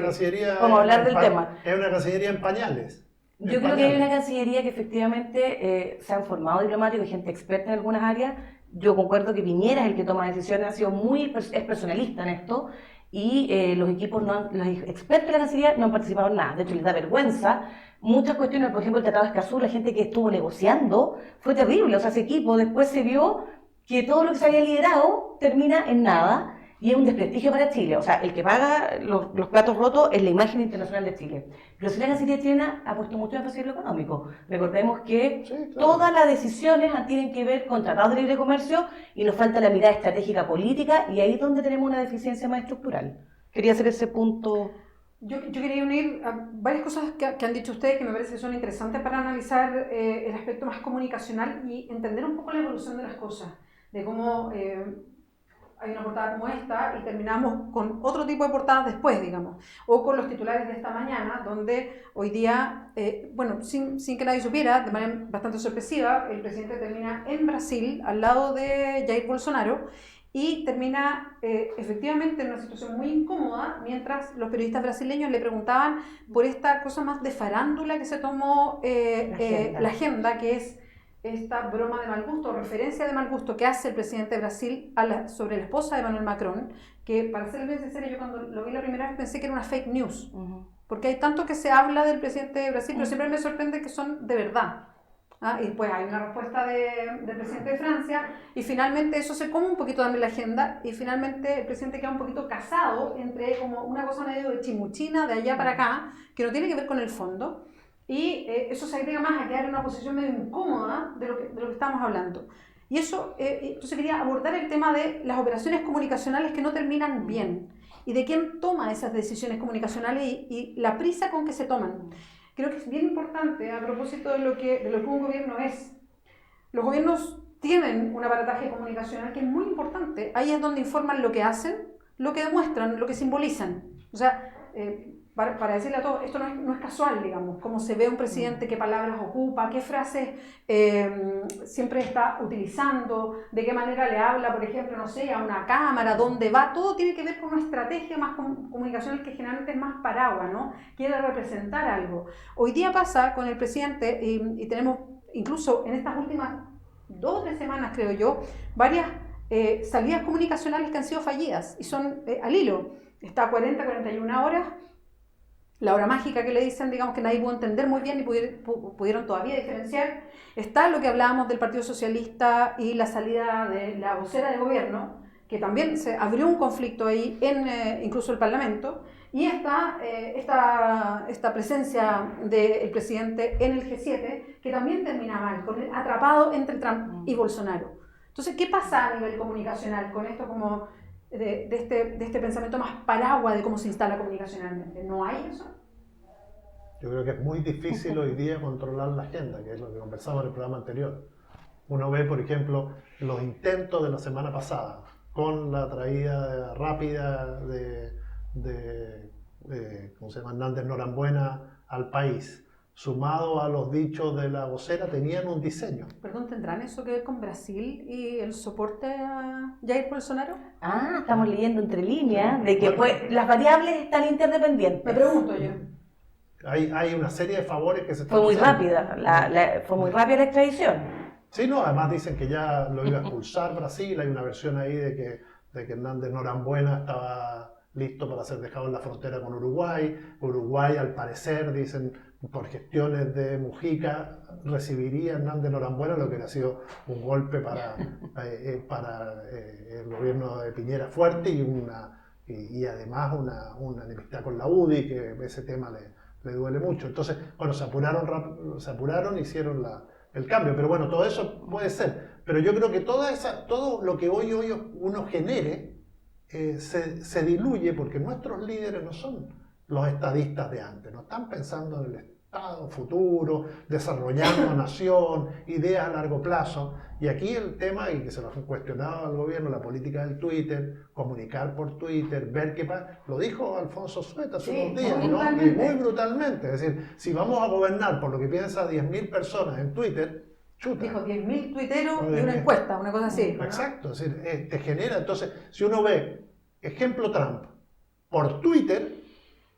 Cancillería. Vamos a hablar del tema. Es una Cancillería en pañales. Yo creo que hay una Cancillería que efectivamente se han formado diplomáticos, gente experta en algunas áreas. Yo concuerdo que Piñera es el que toma decisiones, es personalista en esto, y los expertos de la Cancillería no han participado en nada. De hecho, les da vergüenza. Muchas cuestiones, por ejemplo, el Tratado de Escazú, la gente que estuvo negociando, fue terrible. O sea, ese equipo después se vio que todo lo que se había liderado termina en nada. Y es un desprestigio para Chile. O sea, el que paga los platos rotos es la imagen internacional de Chile. Pero si la Cancillería chilena ha puesto mucho énfasis en lo económico. Recordemos que todas las decisiones tienen que ver con tratados de libre comercio y nos falta la mirada estratégica política y ahí es donde tenemos una deficiencia más estructural. Quería hacer ese punto. Yo quería unir a varias cosas que han dicho ustedes que me parece que son interesantes para analizar el aspecto más comunicacional y entender un poco la evolución de las cosas. De cómo hay una portada como esta y terminamos con otro tipo de portadas después, digamos, o con los titulares de esta mañana, donde hoy día, sin que nadie supiera, de manera bastante sorpresiva, el presidente termina en Brasil, al lado de Jair Bolsonaro, y termina efectivamente en una situación muy incómoda, mientras los periodistas brasileños le preguntaban por esta cosa más de farándula que se tomó la agenda, que es esta broma de mal gusto, referencia de mal gusto que hace el presidente de Brasil sobre la esposa de Emmanuel Macron, que para ser bien sincera, yo cuando lo vi la primera vez pensé que era una fake news, porque hay tanto que se habla del presidente de Brasil, pero siempre me sorprende que son de verdad. Y después hay una respuesta del presidente de Francia, y finalmente eso se come un poquito también la agenda, y finalmente el presidente queda un poquito casado entre como una cosa medio de chimuchina, de allá para acá, que no tiene que ver con el fondo. Y eso se agrega más a quedar en una posición medio incómoda de lo que estamos hablando. Y eso, entonces quería abordar el tema de las operaciones comunicacionales que no terminan bien y de quién toma esas decisiones comunicacionales y la prisa con que se toman. Creo que es bien importante a propósito de lo que un gobierno es. Los gobiernos tienen un aparataje comunicacional que es muy importante. Ahí es donde informan lo que hacen, lo que demuestran, lo que simbolizan. O sea, para decirle a todos, esto no es casual, digamos, cómo se ve un presidente, qué palabras ocupa, qué frases siempre está utilizando, de qué manera le habla, por ejemplo, no sé, a una cámara, dónde va, todo tiene que ver con una estrategia más comunicacional que generalmente es más paraguas, ¿no? Quiere representar algo. Hoy día pasa con el presidente y tenemos, incluso en estas últimas 2 o 3 semanas, creo yo, varias salidas comunicacionales que han sido fallidas y son al hilo. Está 41 horas, la hora mágica que le dicen, digamos, que nadie pudo entender muy bien y pudieron todavía diferenciar. Está lo que hablábamos del Partido Socialista y la salida de la vocera de gobierno, que también se abrió un conflicto ahí en incluso el Parlamento. Y está esta presencia del presidente en el G7, que también termina mal, atrapado entre Trump y Bolsonaro. Entonces, ¿qué pasa a nivel comunicacional con esto como de este pensamiento más paraguas de cómo se instala comunicacionalmente? ¿No hay eso? Yo creo que es muy difícil hoy día controlar la agenda, que es lo que conversamos en el programa anterior. Uno ve, por ejemplo, los intentos de la semana pasada, con la traída rápida de ¿cómo se llama? Hernández Norambuena al país, sumado a los dichos de la vocera, tenían un diseño. Perdón, ¿tendrán eso que ver con Brasil y el soporte a Jair Bolsonaro? Estamos leyendo entre líneas de que las variables están interdependientes. Me pregunto yo. Hay una serie de favores que se están Fue muy haciendo. rápida, fue muy rápida la extradición. Sí, no, además dicen que ya lo iba a expulsar Brasil. Hay una versión ahí de que Hernández Norambuena estaba listo para ser dejado en la frontera con Uruguay. Uruguay, al parecer, dicen, por gestiones de Mujica, recibiría Hernández Norambuena, lo que hubiera sido un golpe para el gobierno de Piñera fuerte y además una enemistad con la UDI, que ese tema le duele mucho. Entonces, bueno, se apuraron, hicieron el cambio, pero bueno, todo eso puede ser. Pero yo creo que todo lo que hoy uno genere se diluye porque nuestros líderes no son los estadistas de antes. No están pensando en el Estado futuro, desarrollando nación, ideas a largo plazo. Y aquí el tema, y que se lo han cuestionado al gobierno, la política del Twitter, comunicar por Twitter, ver qué pasa. Lo dijo Alfonso Sueta hace unos días, ¿no? Y muy brutalmente. Es decir, si vamos a gobernar por lo que piensan 10.000 personas en Twitter, chuta. Dijo 10.000 tuiteros y una encuesta, una cosa así. Exacto, es decir, te genera. Entonces, si uno ve, ejemplo Trump, por Twitter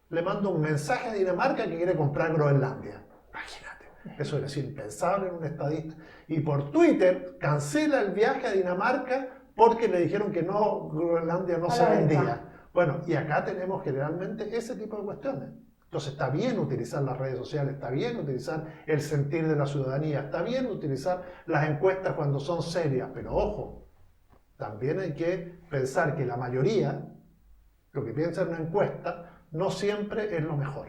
le manda un mensaje a Dinamarca que quiere comprar Groenlandia. Imagínate, eso es impensable en un estadista. Y por Twitter cancela el viaje a Dinamarca porque le dijeron que no, Groenlandia no se vendía. Bueno, y acá tenemos generalmente ese tipo de cuestiones. Entonces está bien utilizar las redes sociales, está bien utilizar el sentir de la ciudadanía, está bien utilizar las encuestas cuando son serias, pero ojo, también hay que pensar que la mayoría, lo que piensa en una encuesta, no siempre es lo mejor.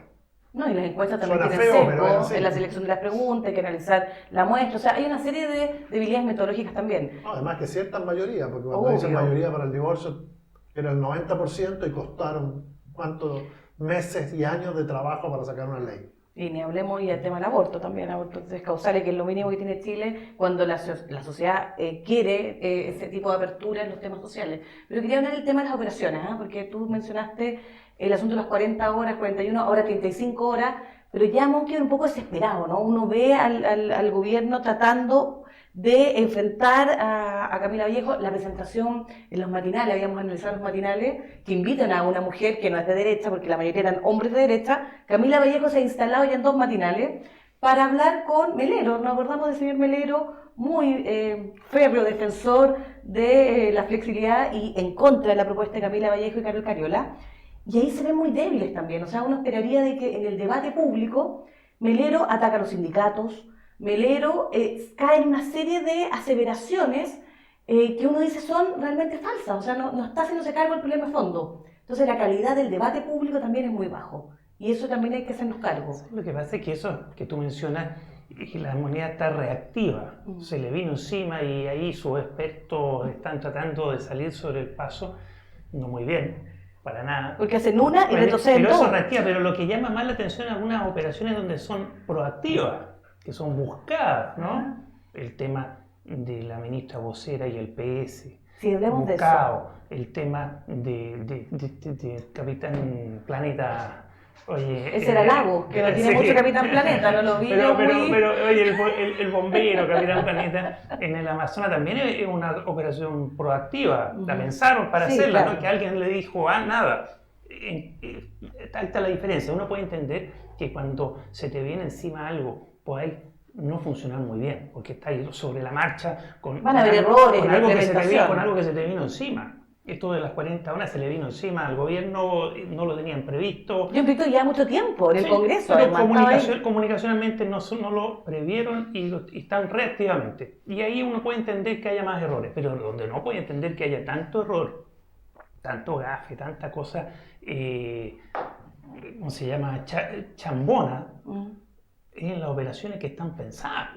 No, y las encuestas también Suena tienen feo, sesgo pero sí. en la selección de las preguntas, hay que analizar la muestra, o sea, hay una serie de debilidades metodológicas también. No, además que ciertas mayorías, porque cuando Obvio. dicen mayoría para el divorcio era el 90% y costaron cuántos meses y años de trabajo para sacar una ley. Y ni hablemos y del tema del aborto también, abortos causales, que es lo mínimo que tiene Chile cuando la sociedad quiere ese tipo de apertura en los temas sociales. Pero quería hablar del tema de las operaciones, porque tú mencionaste el asunto de las 40 horas, 41, ahora 35 horas, pero ya hemos quedado un poco desesperado, ¿no? Uno ve al gobierno tratando de enfrentar a Camila Vallejo, la presentación en los matinales, habíamos analizado los matinales, que invitan a una mujer que no es de derecha, porque la mayoría eran hombres de derecha. Camila Vallejo se ha instalado ya en 2 matinales para hablar con Melero. Nos acordamos del señor Melero, muy férreo defensor de la flexibilidad y en contra de la propuesta de Camila Vallejo y Carol Cariola. Y ahí se ven muy débiles también, o sea, uno esperaría de que en el debate público Melero ataca a los sindicatos, Melero cae en una serie de aseveraciones que uno dice son realmente falsas, o sea, no está haciéndose cargo del problema de fondo. Entonces la calidad del debate público también es muy bajo, y eso también hay que hacernos cargo. Lo que pasa es que eso que tú mencionas, es que la moneda está reactiva, se le vino encima y ahí sus expertos están tratando de salir sobre el paso, no muy bien. Para nada. Porque hacen una y retroceden todo. Pero eso todo. reactiva, pero lo que llama más la atención es algunas operaciones donde son proactivas, que son buscadas, ¿no? El tema de la ministra vocera y el PS. Sí, hablemos buscado. De eso. El tema de Capitán Planeta. Oye, ese era Lago, que no tiene mucho Capitán Planeta, no lo vi. Pero oye, el bombero, Capitán Planeta, en el Amazonas también es una operación proactiva. La pensaron para hacerla, claro. ¿No? Que alguien le dijo, nada. Ahí está la diferencia. Uno puede entender que cuando se te viene encima algo, pues ahí no funciona muy bien, porque está ahí sobre la marcha van a haber errores con algo que se te vino encima. Esto de las 40 horas se le vino encima al gobierno, no lo tenían previsto. Yo invito ya mucho tiempo en el Congreso. Pero comunicacionalmente no lo previeron y están reactivamente. Y ahí uno puede entender que haya más errores, pero donde no puede entender que haya tanto error, tanto gafe, tanta cosa, ¿cómo se llama? Chambona, en las operaciones que están pensadas.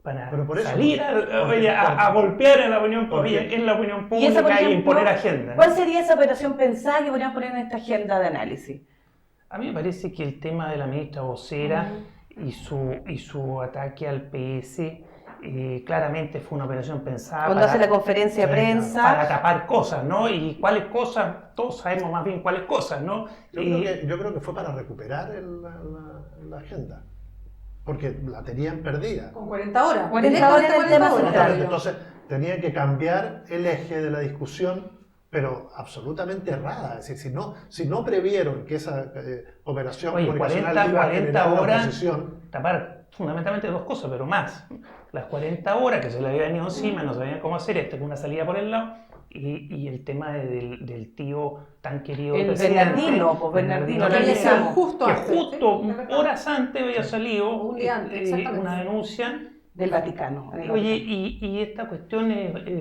Para salir a golpear en la opinión pública y imponer agenda, ¿no? ¿Cuál sería esa operación pensada que podríamos poner en esta agenda de análisis? A mí me parece que el tema de la ministra vocera y su ataque al PS claramente fue una operación pensada cuando hace la conferencia de prensa para tapar cosas, ¿no? Y cuáles cosas, todos sabemos más bien cuáles cosas, ¿no? Yo creo que fue para recuperar la agenda. Porque la tenían perdida. Con 40 horas. 40 horas el tema central. Entonces tenían que cambiar el eje de la discusión, pero absolutamente errada. Es decir, si no previeron que esa operación comunicacional iba a generar la oposición. Tapar fundamentalmente 2 cosas, pero más. Las 40 horas que se le había venido encima, no sabían cómo hacer esto, con una salida por el lado. Y el tema del tío tan querido el Bernardino, justo horas antes había salido una denuncia del Vaticano. Oye, y esta cuestión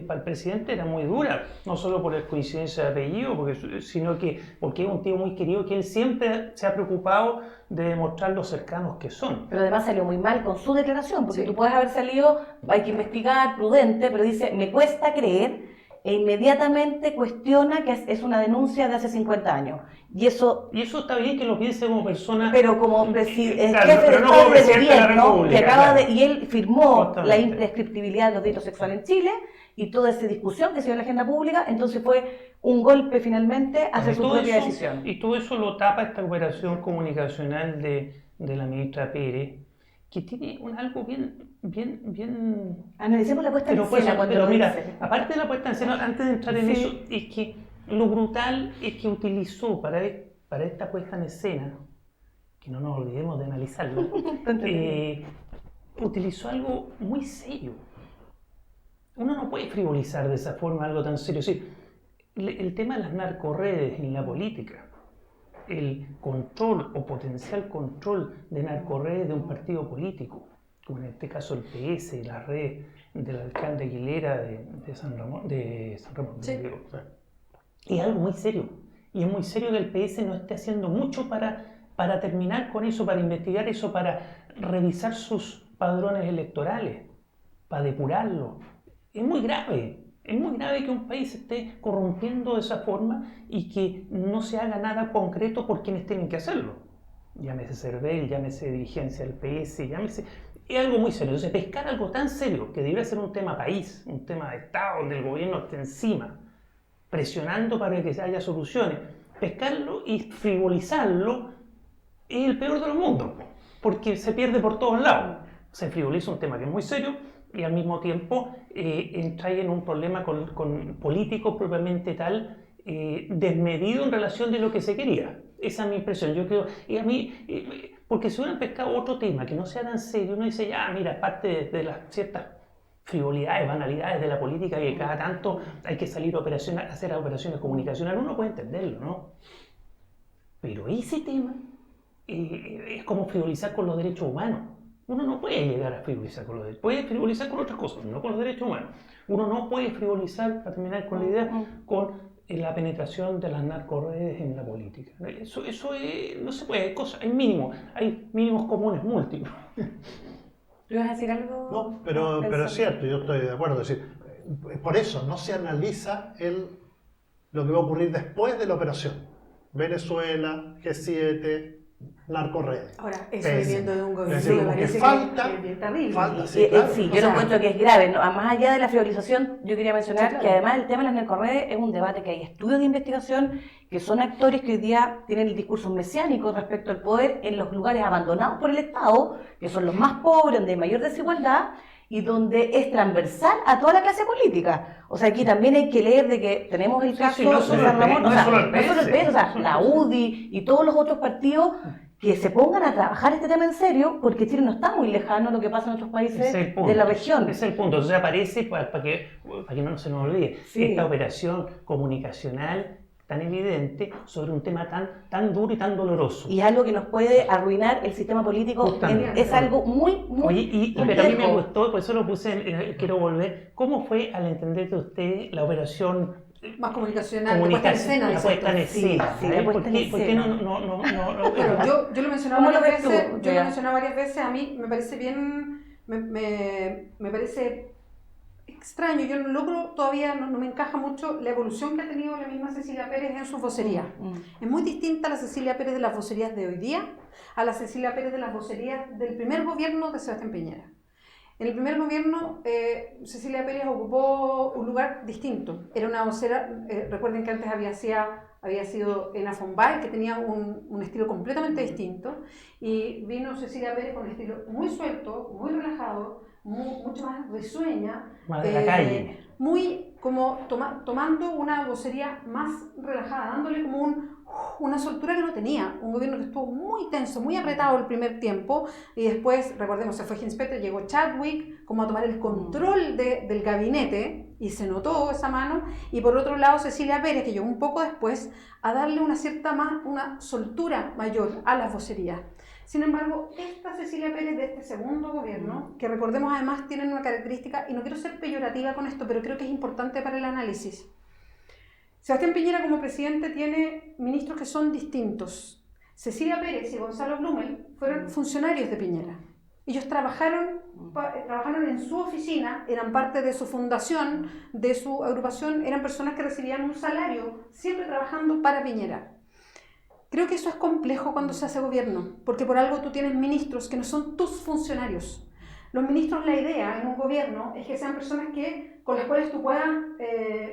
para el presidente era muy dura, no solo por la coincidencia de apellido, sino porque es un tío muy querido que él siempre se ha preocupado de demostrar lo cercanos que son. Pero además salió muy mal con su declaración, porque tú puedes haber salido, hay que investigar, prudente, pero dice, me cuesta creer e inmediatamente cuestiona que es una denuncia de hace 50 años. Y eso está bien que lo piense como persona. pero como claro, jefe pero de no Estado como de presidente de la gobierno, República, que acaba claro. y él firmó la Justamente. imprescriptibilidad de los delitos sexuales en Chile y toda esa discusión que se dio en la agenda pública, entonces fue un golpe finalmente hacia su propia decisión. Y todo eso lo tapa esta operación comunicacional de la ministra Pérez, que tiene algo bien. Analicemos la puesta en escena cuando pero lo mira, dice. aparte de la puesta en escena, antes de entrar en Sí. eso, es que lo brutal es que utilizó para esta puesta en escena, que no nos olvidemos de analizarlo, utilizó algo muy serio. Uno no puede frivolizar de esa forma algo tan serio. Sí, el tema de las narcorredes en la política, el control o potencial control de narcorredes de un partido político, como en este caso el PS, la red del alcalde Aguilera de San Ramón, Sí. es algo muy serio. Y es muy serio que el PS no esté haciendo mucho para terminar con eso, para investigar eso, para revisar sus padrones electorales, para depurarlo. Es muy grave que un país se esté corrompiendo de esa forma y que no se haga nada concreto por quienes tienen que hacerlo. Llámese CERVEL, llámese dirigencia del PS, llámese... Es algo muy serio. Entonces, pescar algo tan serio que debería ser un tema país, un tema de Estado, donde el gobierno esté encima, presionando para que haya soluciones, pescarlo y frivolizarlo es el peor de los mundos, porque se pierde por todos lados. Se frivoliza un tema que es muy serio y al mismo tiempo entra en un problema con político propiamente tal, desmedido en relación de lo que se quería. Esa es mi impresión. Yo creo, y a mí, porque si hubieran pescado otro tema que no sea tan serio, uno dice, ya, mira, aparte de las ciertas frivolidades, banalidades de la política, que cada tanto hay que salir a hacer operaciones comunicacionales, uno puede entenderlo, ¿no? Pero ese tema es como frivolizar con los derechos humanos. Uno no puede llegar a frivolizar con los derechos humanos. Puede frivolizar con otras cosas, no con los derechos humanos. Uno no puede frivolizar, para terminar con la idea, con la penetración de las narcorredes en la política. Eso no se puede, hay mínimos comunes múltiples. ¿Tú ibas a decir algo? No, pero es cierto, yo estoy de acuerdo. Es decir, por eso no se analiza lo que va a ocurrir después de la operación. Venezuela, G7, narcorredes. Ahora, eso viviendo de un gobierno Es decir, me como que parece falta, que es terrible. sí, claro. Sí, yo lo encuentro que es grave, ¿no? Más allá de la frivolización, yo quería mencionar Sí, claro. que además el tema de las narcorredes es un debate que hay estudios de investigación que son actores que hoy día tienen el discurso mesiánico respecto al poder en los lugares abandonados por el Estado, que son los más pobres, donde hay mayor desigualdad y donde es transversal a toda la clase política. O sea, aquí también hay que leer de que tenemos el caso no de solo San el Ramón, PS, o sea, no solo el no solo el PS, PS, o sea, la UDI y todos los otros partidos que se pongan a trabajar este tema en serio, porque Chile no está muy lejano a lo que pasa en otros países de la región. Ese es el punto. Entonces aparece, para que no se nos olvide, Sí. esta operación comunicacional tan evidente sobre un tema tan duro y tan doloroso. Y es algo que nos puede arruinar el sistema político. Justamente. Es algo muy Oye, pero a mí me complejo. gustó, por eso lo puse, quiero volver. ¿Cómo fue, al entender de usted, la operación Más comunicacional, de puesta en escena. la puesta en escena? Sí, la puesta en ¿Por qué escena. no? Bueno, yo lo he mencionado ¿Cómo lo varias ves veces. tú, Yo lo he Bea? mencionado varias veces. A mí me parece bien. Me parece extraño. Yo no logro todavía, no me encaja mucho la evolución que ha tenido la misma Cecilia Pérez en su vocería. Es muy distinta a la Cecilia Pérez de las vocerías de hoy día a la Cecilia Pérez de las vocerías del primer gobierno de Sebastián Piñera. En el primer gobierno, Cecilia Pérez ocupó un lugar distinto. Era una vocera, recuerden que antes había sido Ena Fombay, que tenía un estilo completamente distinto, y vino Cecilia Pérez con un estilo muy suelto, muy relajado, mucho más risueña, Más de la calle. muy como tomando una vocería más relajada, dándole como una soltura que no tenía. Un gobierno que estuvo muy tenso, muy apretado el primer tiempo, y después, recordemos, se fue Hinspeter, llegó Chadwick como a tomar el control del gabinete, y se notó esa mano, y por otro lado Cecilia Pérez, que llegó un poco después, a darle una soltura mayor a las vocerías. Sin embargo, esta Cecilia Pérez de este segundo gobierno, que recordemos además tienen una característica, y no quiero ser peyorativa con esto, pero creo que es importante para el análisis. Sebastián Piñera como presidente tiene ministros que son distintos. Cecilia Pérez y Gonzalo Blumel fueron funcionarios de Piñera. Ellos trabajaron en su oficina, eran parte de su fundación, de su agrupación, eran personas que recibían un salario, siempre trabajando para Piñera. Creo que eso es complejo cuando se hace gobierno, porque por algo tú tienes ministros que no son tus funcionarios. Los ministros, la idea en un gobierno es que sean personas con las cuales tú puedas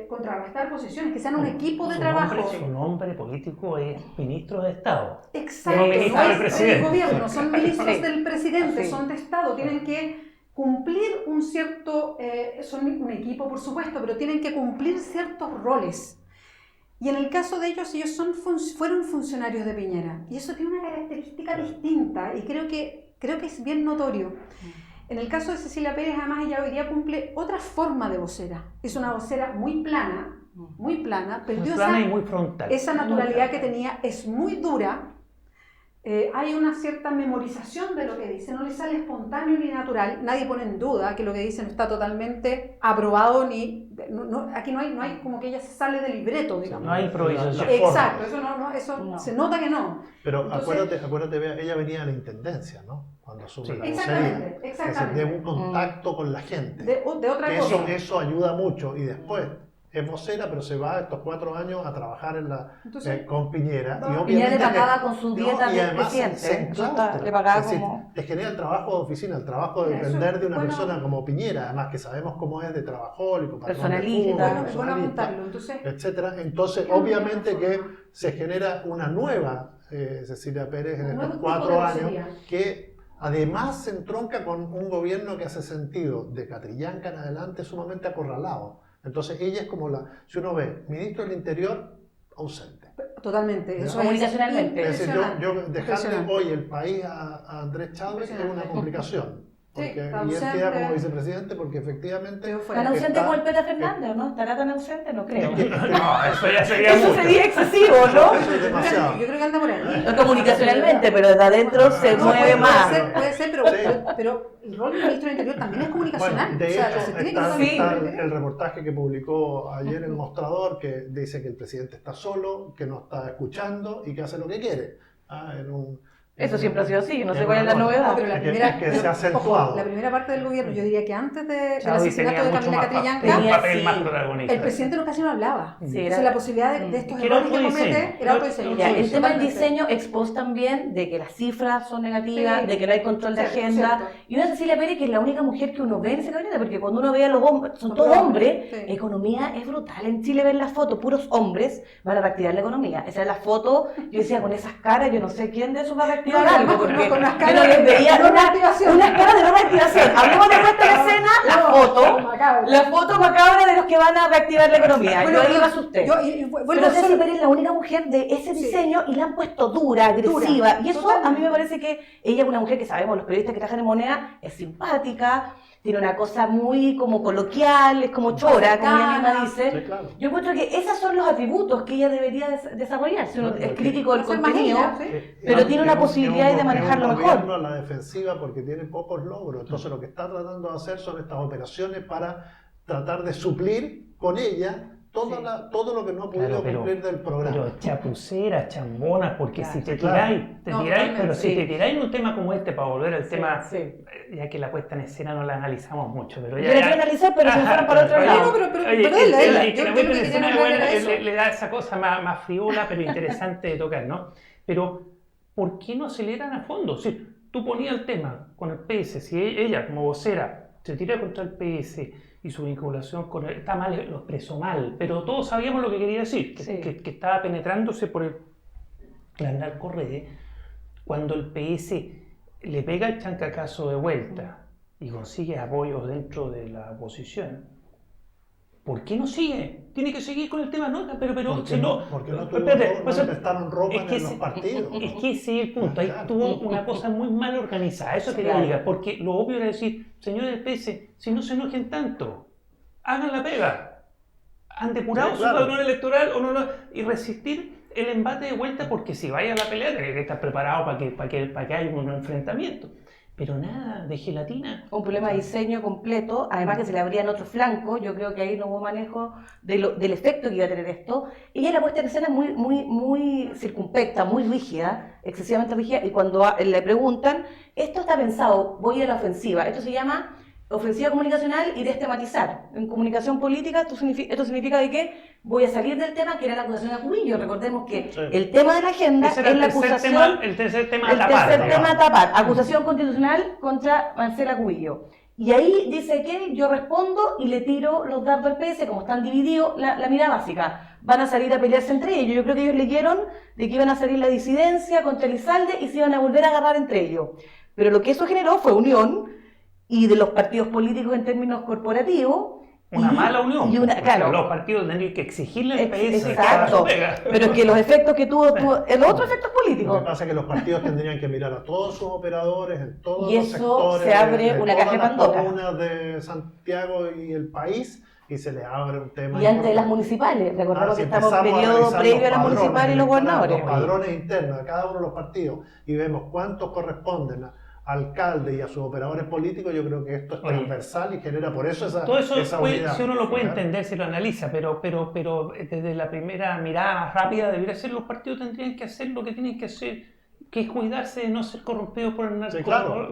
contrarrestar posiciones, que sean un equipo de trabajo. Su nombre político es ministro de Estado. Exacto, No ministro del no es presidente. del gobierno, son ministros Sí. del presidente, Sí. son de Estado, tienen que cumplir un cierto, son un equipo por supuesto, pero tienen que cumplir ciertos roles. Y en el caso de ellos fueron funcionarios de Piñera. Y eso tiene una característica distinta y creo que es bien notorio. En el caso de Cecilia Pérez, además, ella hoy día cumple otra forma de vocera. Es una vocera muy plana, perdió Muy plana y muy frontal. esa naturalidad que tenía, es muy dura. Hay una cierta memorización de lo que dice, no le sale espontáneo ni natural. Nadie pone en duda que lo que dice no está totalmente aprobado, aquí no hay como que ella se sale del libreto, digamos. No hay improvisación. Exacto, eso no. Se nota que no. Pero Entonces, acuérdate, Bea, ella venía de la intendencia, ¿no? Cuando asume Sí. la vocería. Exactamente. Es decir, de un contacto con la gente. De otra Que cosa. eso ayuda mucho. Y después es vocera, pero se va estos 4 años a trabajar Entonces, con Piñera. no, Y Piñera obviamente le pagaba que- con su no, dieta y del además presidente. se enclaustra. Le pagaba Es decir, como... te genera el trabajo de oficina, el trabajo de Mira, eso depender es de una bueno. persona como Piñera, además que sabemos cómo es de trabajólico, patrón de Personalista. fútbol, bueno, es bueno personalista, apuntarlo. Entonces, etcétera. Entonces, obviamente que se genera una nueva Cecilia Pérez en Un estos nuevo tipo 4 de años vocería. que además se entronca con un gobierno que hace sentido de Catrillanca en adelante sumamente acorralado. Entonces ella es como si uno ve, ministro del Interior ausente. totalmente. ¿Ya? Eso Comunicacionalmente. Es decir, yo dejarle impresionante. hoy el país a Andrés Chadwick es una Impresionante. complicación. Sí, Porque, está y él queda ausente. como vicepresidente porque efectivamente... Quedó fuera. ¿Tan ausente Está- como el Pepe Fernández o no? ¿Estará tan ausente? No creo. No, eso ya sería Eso mucho. sería excesivo, ¿no? Eso es demasiado. Yo creo que anda por ahí. No comunicacionalmente, pero desde adentro se No, mueve más. Puede ser, pero el rol del ministro del Interior también es comunicacional. Bueno, de O sea, hecho, se tiene que está, saber está comunicar. el reportaje que publicó ayer el Mostrador que dice que el presidente está solo, que no está escuchando y que hace lo que quiere. Eso siempre ha sido así, no sé en cuál es la una nota. novedad. No, pero la Es que- primera, es que se ha ojo, acentuado. la primera parte del gobierno, yo diría que antes del Chadwick asesinato tenía de mucho Camila más Catrillanca, tenía un Tenía, papel sí. más protagonista. el presidente casi no hablaba. Sí, Entonces era- la posibilidad de estos Que era errores que otro comete diseño. era otro diseño. Ya, el Sí, tema del totalmente. diseño expone también de que las cifras son negativas, Sí. de que no hay control de Cierto, agenda. cierto. Y una Cecilia Pérez que es la única mujer que uno ve en ese gabinete, porque cuando uno ve a los hombres, son Son todos todos hombres, hombres, sí. economía es brutal. En Chile ver las fotos, puros hombres van a reactivar la economía. Esa es la foto, yo decía, con esas caras, yo no sé quién de esos va a reactivar No, algo, no, porque con unas yo caras no les veía de no unas reactivación. caras de no reactivación. Hablemos de vuelta a la escena, la foto macabra de los que van a reactivar la economía. Bueno, yo ahí me asusté. Vuelvo Pero a Ceci solo- Pérez es la única mujer de ese Sí. diseño y la han puesto dura, agresiva. Dura, Y eso totalmente. a mí me parece que ella es una mujer que sabemos, los periodistas que trabajan en Moneda, es simpática, tiene una cosa muy como coloquial, es como chora, como ella misma dice. Sí, claro. Yo encuentro que esos son los atributos que ella debería desarrollar. Si uno Claro, es porque- crítico del Hacer más contenido, ella, ¿sí? pero tiene una Es un- posibilidad de manejarlo es un mejor. gobierno a la defensiva porque tiene pocos logros. Entonces lo que está tratando de hacer son estas operaciones para tratar de suplir con ella todo lo que no ha podido Claro, cumplir del programa. Pero chapuceras, chambonas, porque Claro, si te claro. tiráis, No, pero totalmente, si sí. te tiráis en un tema como este, para volver al tema, sí. ya que la puesta en escena no la analizamos mucho, pero Yo ya... la quiero analizar, pero si me Ajá, fueran para otro oye, lado. No, pero oye, dela, el- dela. el que Yo la creo puesta que en escena querían es buena, hablar de eso. le da esa cosa más friola, pero interesante de tocar, ¿no? Pero, ¿por qué no aceleran a fondo? Si tú ponías el tema con el PS, si ella como vocera se tira contra el PS y su vinculación con él, está mal, lo expresó mal, pero todos sabíamos lo que quería decir, Sí. que estaba penetrándose por las narcorredes, cuando el PS le pega el chancacazo de vuelta y consigue apoyos dentro de la oposición. ¿Por qué no sigue? Tiene que seguir con el tema, ¿no? Pero porque si no, no... porque no, tuvo, espérate, no pues, le prestaron ropa es que en los ese- partidos. es que ese es el punto. Ahí Claro. tuvo una cosa muy mal organizada. Eso quería Claro. llegar. Porque lo obvio era decir, señores del PS, si no se enojen tanto, hagan la pega. Han depurado Sí, claro. su padrón electoral o no, y resistir el embate de vuelta, porque si vaya a la pelea, tiene que estar preparado para que haya un enfrentamiento. pero nada de gelatina. Un problema de diseño completo, además que se le abría en otro flanco. Yo creo que ahí no hubo manejo del efecto que iba a tener esto. Ella la puesta en escena es muy circunspecta, muy rígida, excesivamente rígida, y cuando le preguntan, esto está pensado, voy a la ofensiva, esto se llama ofensiva comunicacional y destematizar. En comunicación política esto significa de que voy a salir del tema que era la acusación a Cubillo. Recordemos que el tema de la agenda Ese era es la acusación, el tercer tema a tapar. Acusación constitucional contra Marcela Cubillo. Y ahí dice que yo respondo y le tiro los dardos al PS, como están divididos, la mirada básica. Van a salir a pelearse entre ellos. Yo creo que ellos leyeron de que iban a salir la disidencia contra Elizalde y se iban a volver a agarrar entre ellos. Pero lo que eso generó fue unión, y de los partidos políticos en términos corporativos. Una mala unión. Claro, los partidos tendrían que exigirle al PS que exacto, pero es que los efectos que tuvo los otros efectos Lo políticos. que pasa es que los partidos tendrían que mirar a todos sus operadores en todos Y los eso sectores se abre una caja de todas las Pandora. comunas de Santiago y el país, y se les abre un tema Y antes de importante. las municipales, recordemos Si que estamos en empezamos a periodo revisar previo a los las padrones municipales y los electorales, gobernadores. los padrones internos de cada uno de los partidos, y vemos cuántos corresponden a alcalde y a sus operadores políticos, yo creo que esto es transversal y genera por eso todo eso esa unidad. si uno lo puede entender, si lo analiza, pero desde la primera mirada rápida debería ser, los partidos tendrían que hacer lo que tienen que hacer, que es cuidarse de no ser corrompidos por el narco. Sí, claro.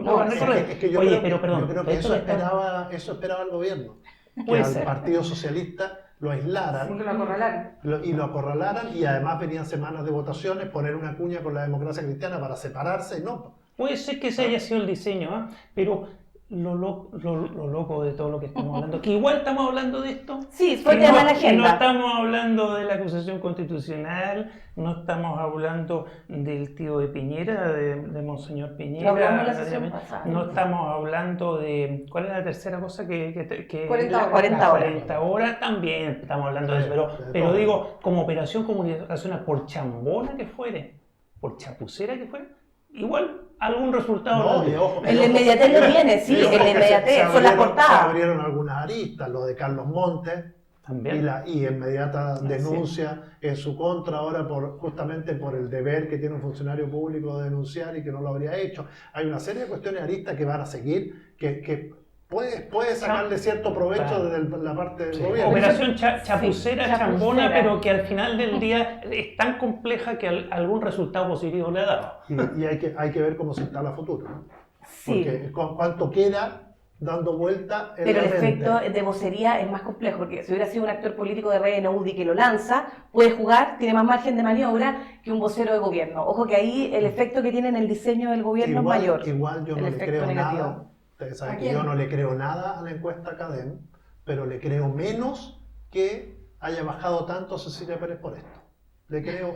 Es que yo Oye, creo perdón, que esto eso esperaba el gobierno, que Puede al ser. Partido Socialista lo aislaran Porque lo acorralaron. y lo acorralaran, y además venían semanas de votaciones, poner una cuña con la democracia cristiana para separarse, no. Puede ser que ese haya sido el diseño, pero lo loco de todo lo que estamos hablando, que igual estamos hablando de esto. Sí, fue que tema de la no agenda. estamos hablando de la acusación constitucional, no estamos hablando del tío de Piñera, de Monseñor Piñera. Lo hablamos la sesión pasada. No estamos hablando de... ¿Cuál es la tercera cosa que 40 horas. 40 horas. 40 horas también estamos hablando de Sí, eso, de pero todo. digo, como operación comunicacional, por chambona que fuere, por chapucera que fuere, igual algún resultado. No, y ojo, El inmediatez lo tiene, sí, ojo el que inmediatez, son las Se portadas. abrieron algunas aristas, lo de Carlos Montes, También. y inmediata Sí. denuncia en su contra ahora justamente por el deber que tiene un funcionario público de denunciar y que no lo habría hecho. Hay una serie de cuestiones aristas que van a seguir, que puede sacarle cierto provecho Claro. desde la parte del Sí, gobierno. operación chapucera, Sí, chambona, chapucera. pero que al final del día es tan compleja que algún resultado positivo le ha dado. Y hay que ver cómo se instala a futuro, ¿no? Sí. Porque cuánto queda dando vuelta en Pero la el mente. efecto de vocería es más complejo, porque si hubiera sido un actor político de Reina UDI que lo lanza, puede jugar, tiene más margen de maniobra que un vocero de gobierno. Ojo que ahí el efecto que tiene en el diseño del gobierno es mayor. Igual yo el no le efecto creo negativo. nada. Ustedes saben ¿A que quién? yo no le creo nada a la encuesta Cadem, pero le creo menos que haya bajado tanto Cecilia Pérez por esto. Le creo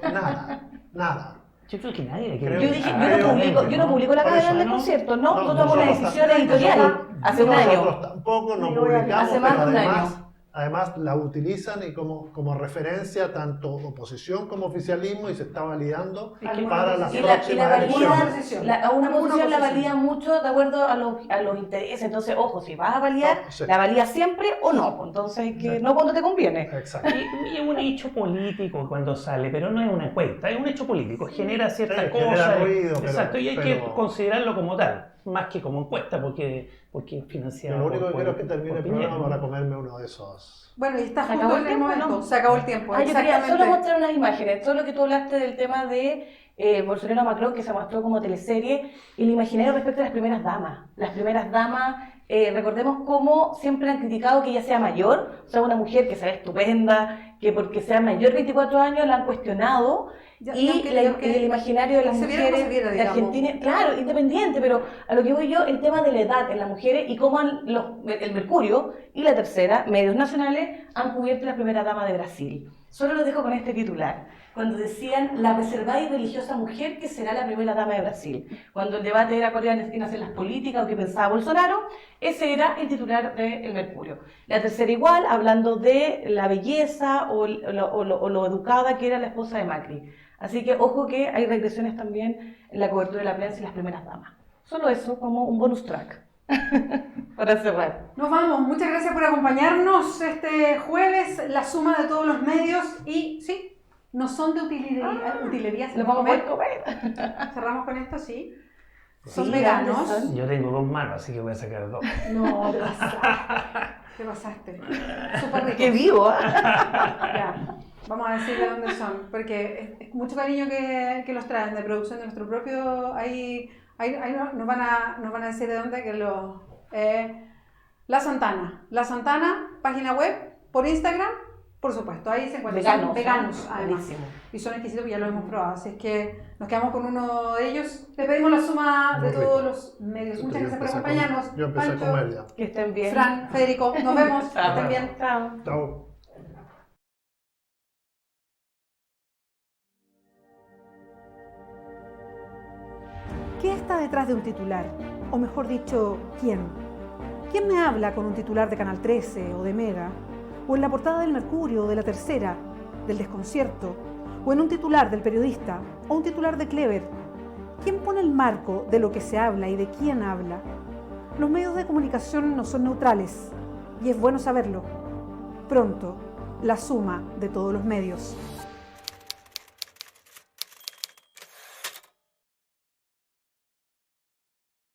nada. Yo creo que nadie le Creo quiere. Yo dije, Ah, yo no publico la Por cadena eso, del ¿no? concierto, no, No, yo tomo una nosotros decisión editorial hace un año. Nosotros tampoco nos Digo, hace publicamos, más pero de un año. además la utilizan y como referencia tanto oposición como oficialismo, y se está validando para las Y la próximas valida, elecciones. a una posición la oposición. valida mucho de acuerdo a los intereses. Entonces, ojo, si vas a validar, No, sí. la valida siempre o no. Entonces, que no cuando te conviene. Exacto. Y es un hecho político cuando sale, pero no es una encuesta, es un hecho político, genera ciertas Sí, cosas. genera ruido, pero- Exacto, y hay que pero- considerarlo como tal, más que como encuesta, porque es financiado. Lo único que por- quiero es que termine por el Piñera. programa para comerme uno de esos. Bueno, y está ¿Se justo acabó en el el tiempo, momento. no? Se acabó el tiempo. Yo quería Exactamente. solo mostrar unas imágenes. Todo lo que tú hablaste del tema de Bolsonaro Macron, que se mostró como teleserie, y el imaginario respecto a las primeras damas. Las primeras damas, recordemos cómo siempre han criticado que ella sea mayor, o sea, una mujer que se ve estupenda, que porque sea mayor de 24 años la han cuestionado. Ya, Y el imaginario de las se viera como mujeres se viera, de digamos. Argentina, claro, independiente, pero a lo que voy yo, el tema de la edad en las mujeres y cómo el Mercurio y la Tercera, medios nacionales, han cubierto la primera dama de Brasil. Solo lo dejo con este titular. Cuando decían la reservada y religiosa mujer que será la primera dama de Brasil. Cuando el debate era cuál iban a hacer las políticas o qué pensaba Bolsonaro, ese era el titular de El Mercurio. La Tercera igual, hablando de la belleza o lo educada que era la esposa de Macri. Así que ojo que hay regresiones también en la cobertura de la prensa y las primeras damas. Solo eso como un bonus track para cerrar. Nos vamos. Muchas gracias por acompañarnos este jueves. La suma de todos los medios y sí, no son de utilería. Lo vamos a poder comer. Cerramos con esto, sí. Son Sí, veganos. ¿dónde son? Yo tengo 2 manos, así que voy a sacar 2. No, te pasaste. Te pasaste. Súper ricos. ¡Qué vivo! Ya, vamos a decir de dónde son, porque es mucho cariño que los traen de producción de nuestro propio. Ahí nos van a decir de dónde, que La Santana, página web, por Instagram, por supuesto, ahí se encuentran. Son veganos, además. Buenísimo. Y son exquisitos, ya lo hemos probado, así es que nos quedamos con uno de ellos. Le pedimos la suma Muy de rico. todos los medios. Muchas gracias por acompañarnos. Yo empecé a Pancho, comer ya. Que estén bien. Fran, Federico, nos vemos. Que estén bien. Chao. Chao. ¿Qué está detrás de un titular? O mejor dicho, ¿quién? ¿Quién me habla con un titular de Canal 13 o de Mega? ¿O en la portada del Mercurio o de La Tercera, del Desconcierto? ¿O en un titular del Periodista o un titular de Clever? ¿Quién pone el marco de lo que se habla y de quién habla? Los medios de comunicación no son neutrales y es bueno saberlo. Pronto, la suma de todos los medios.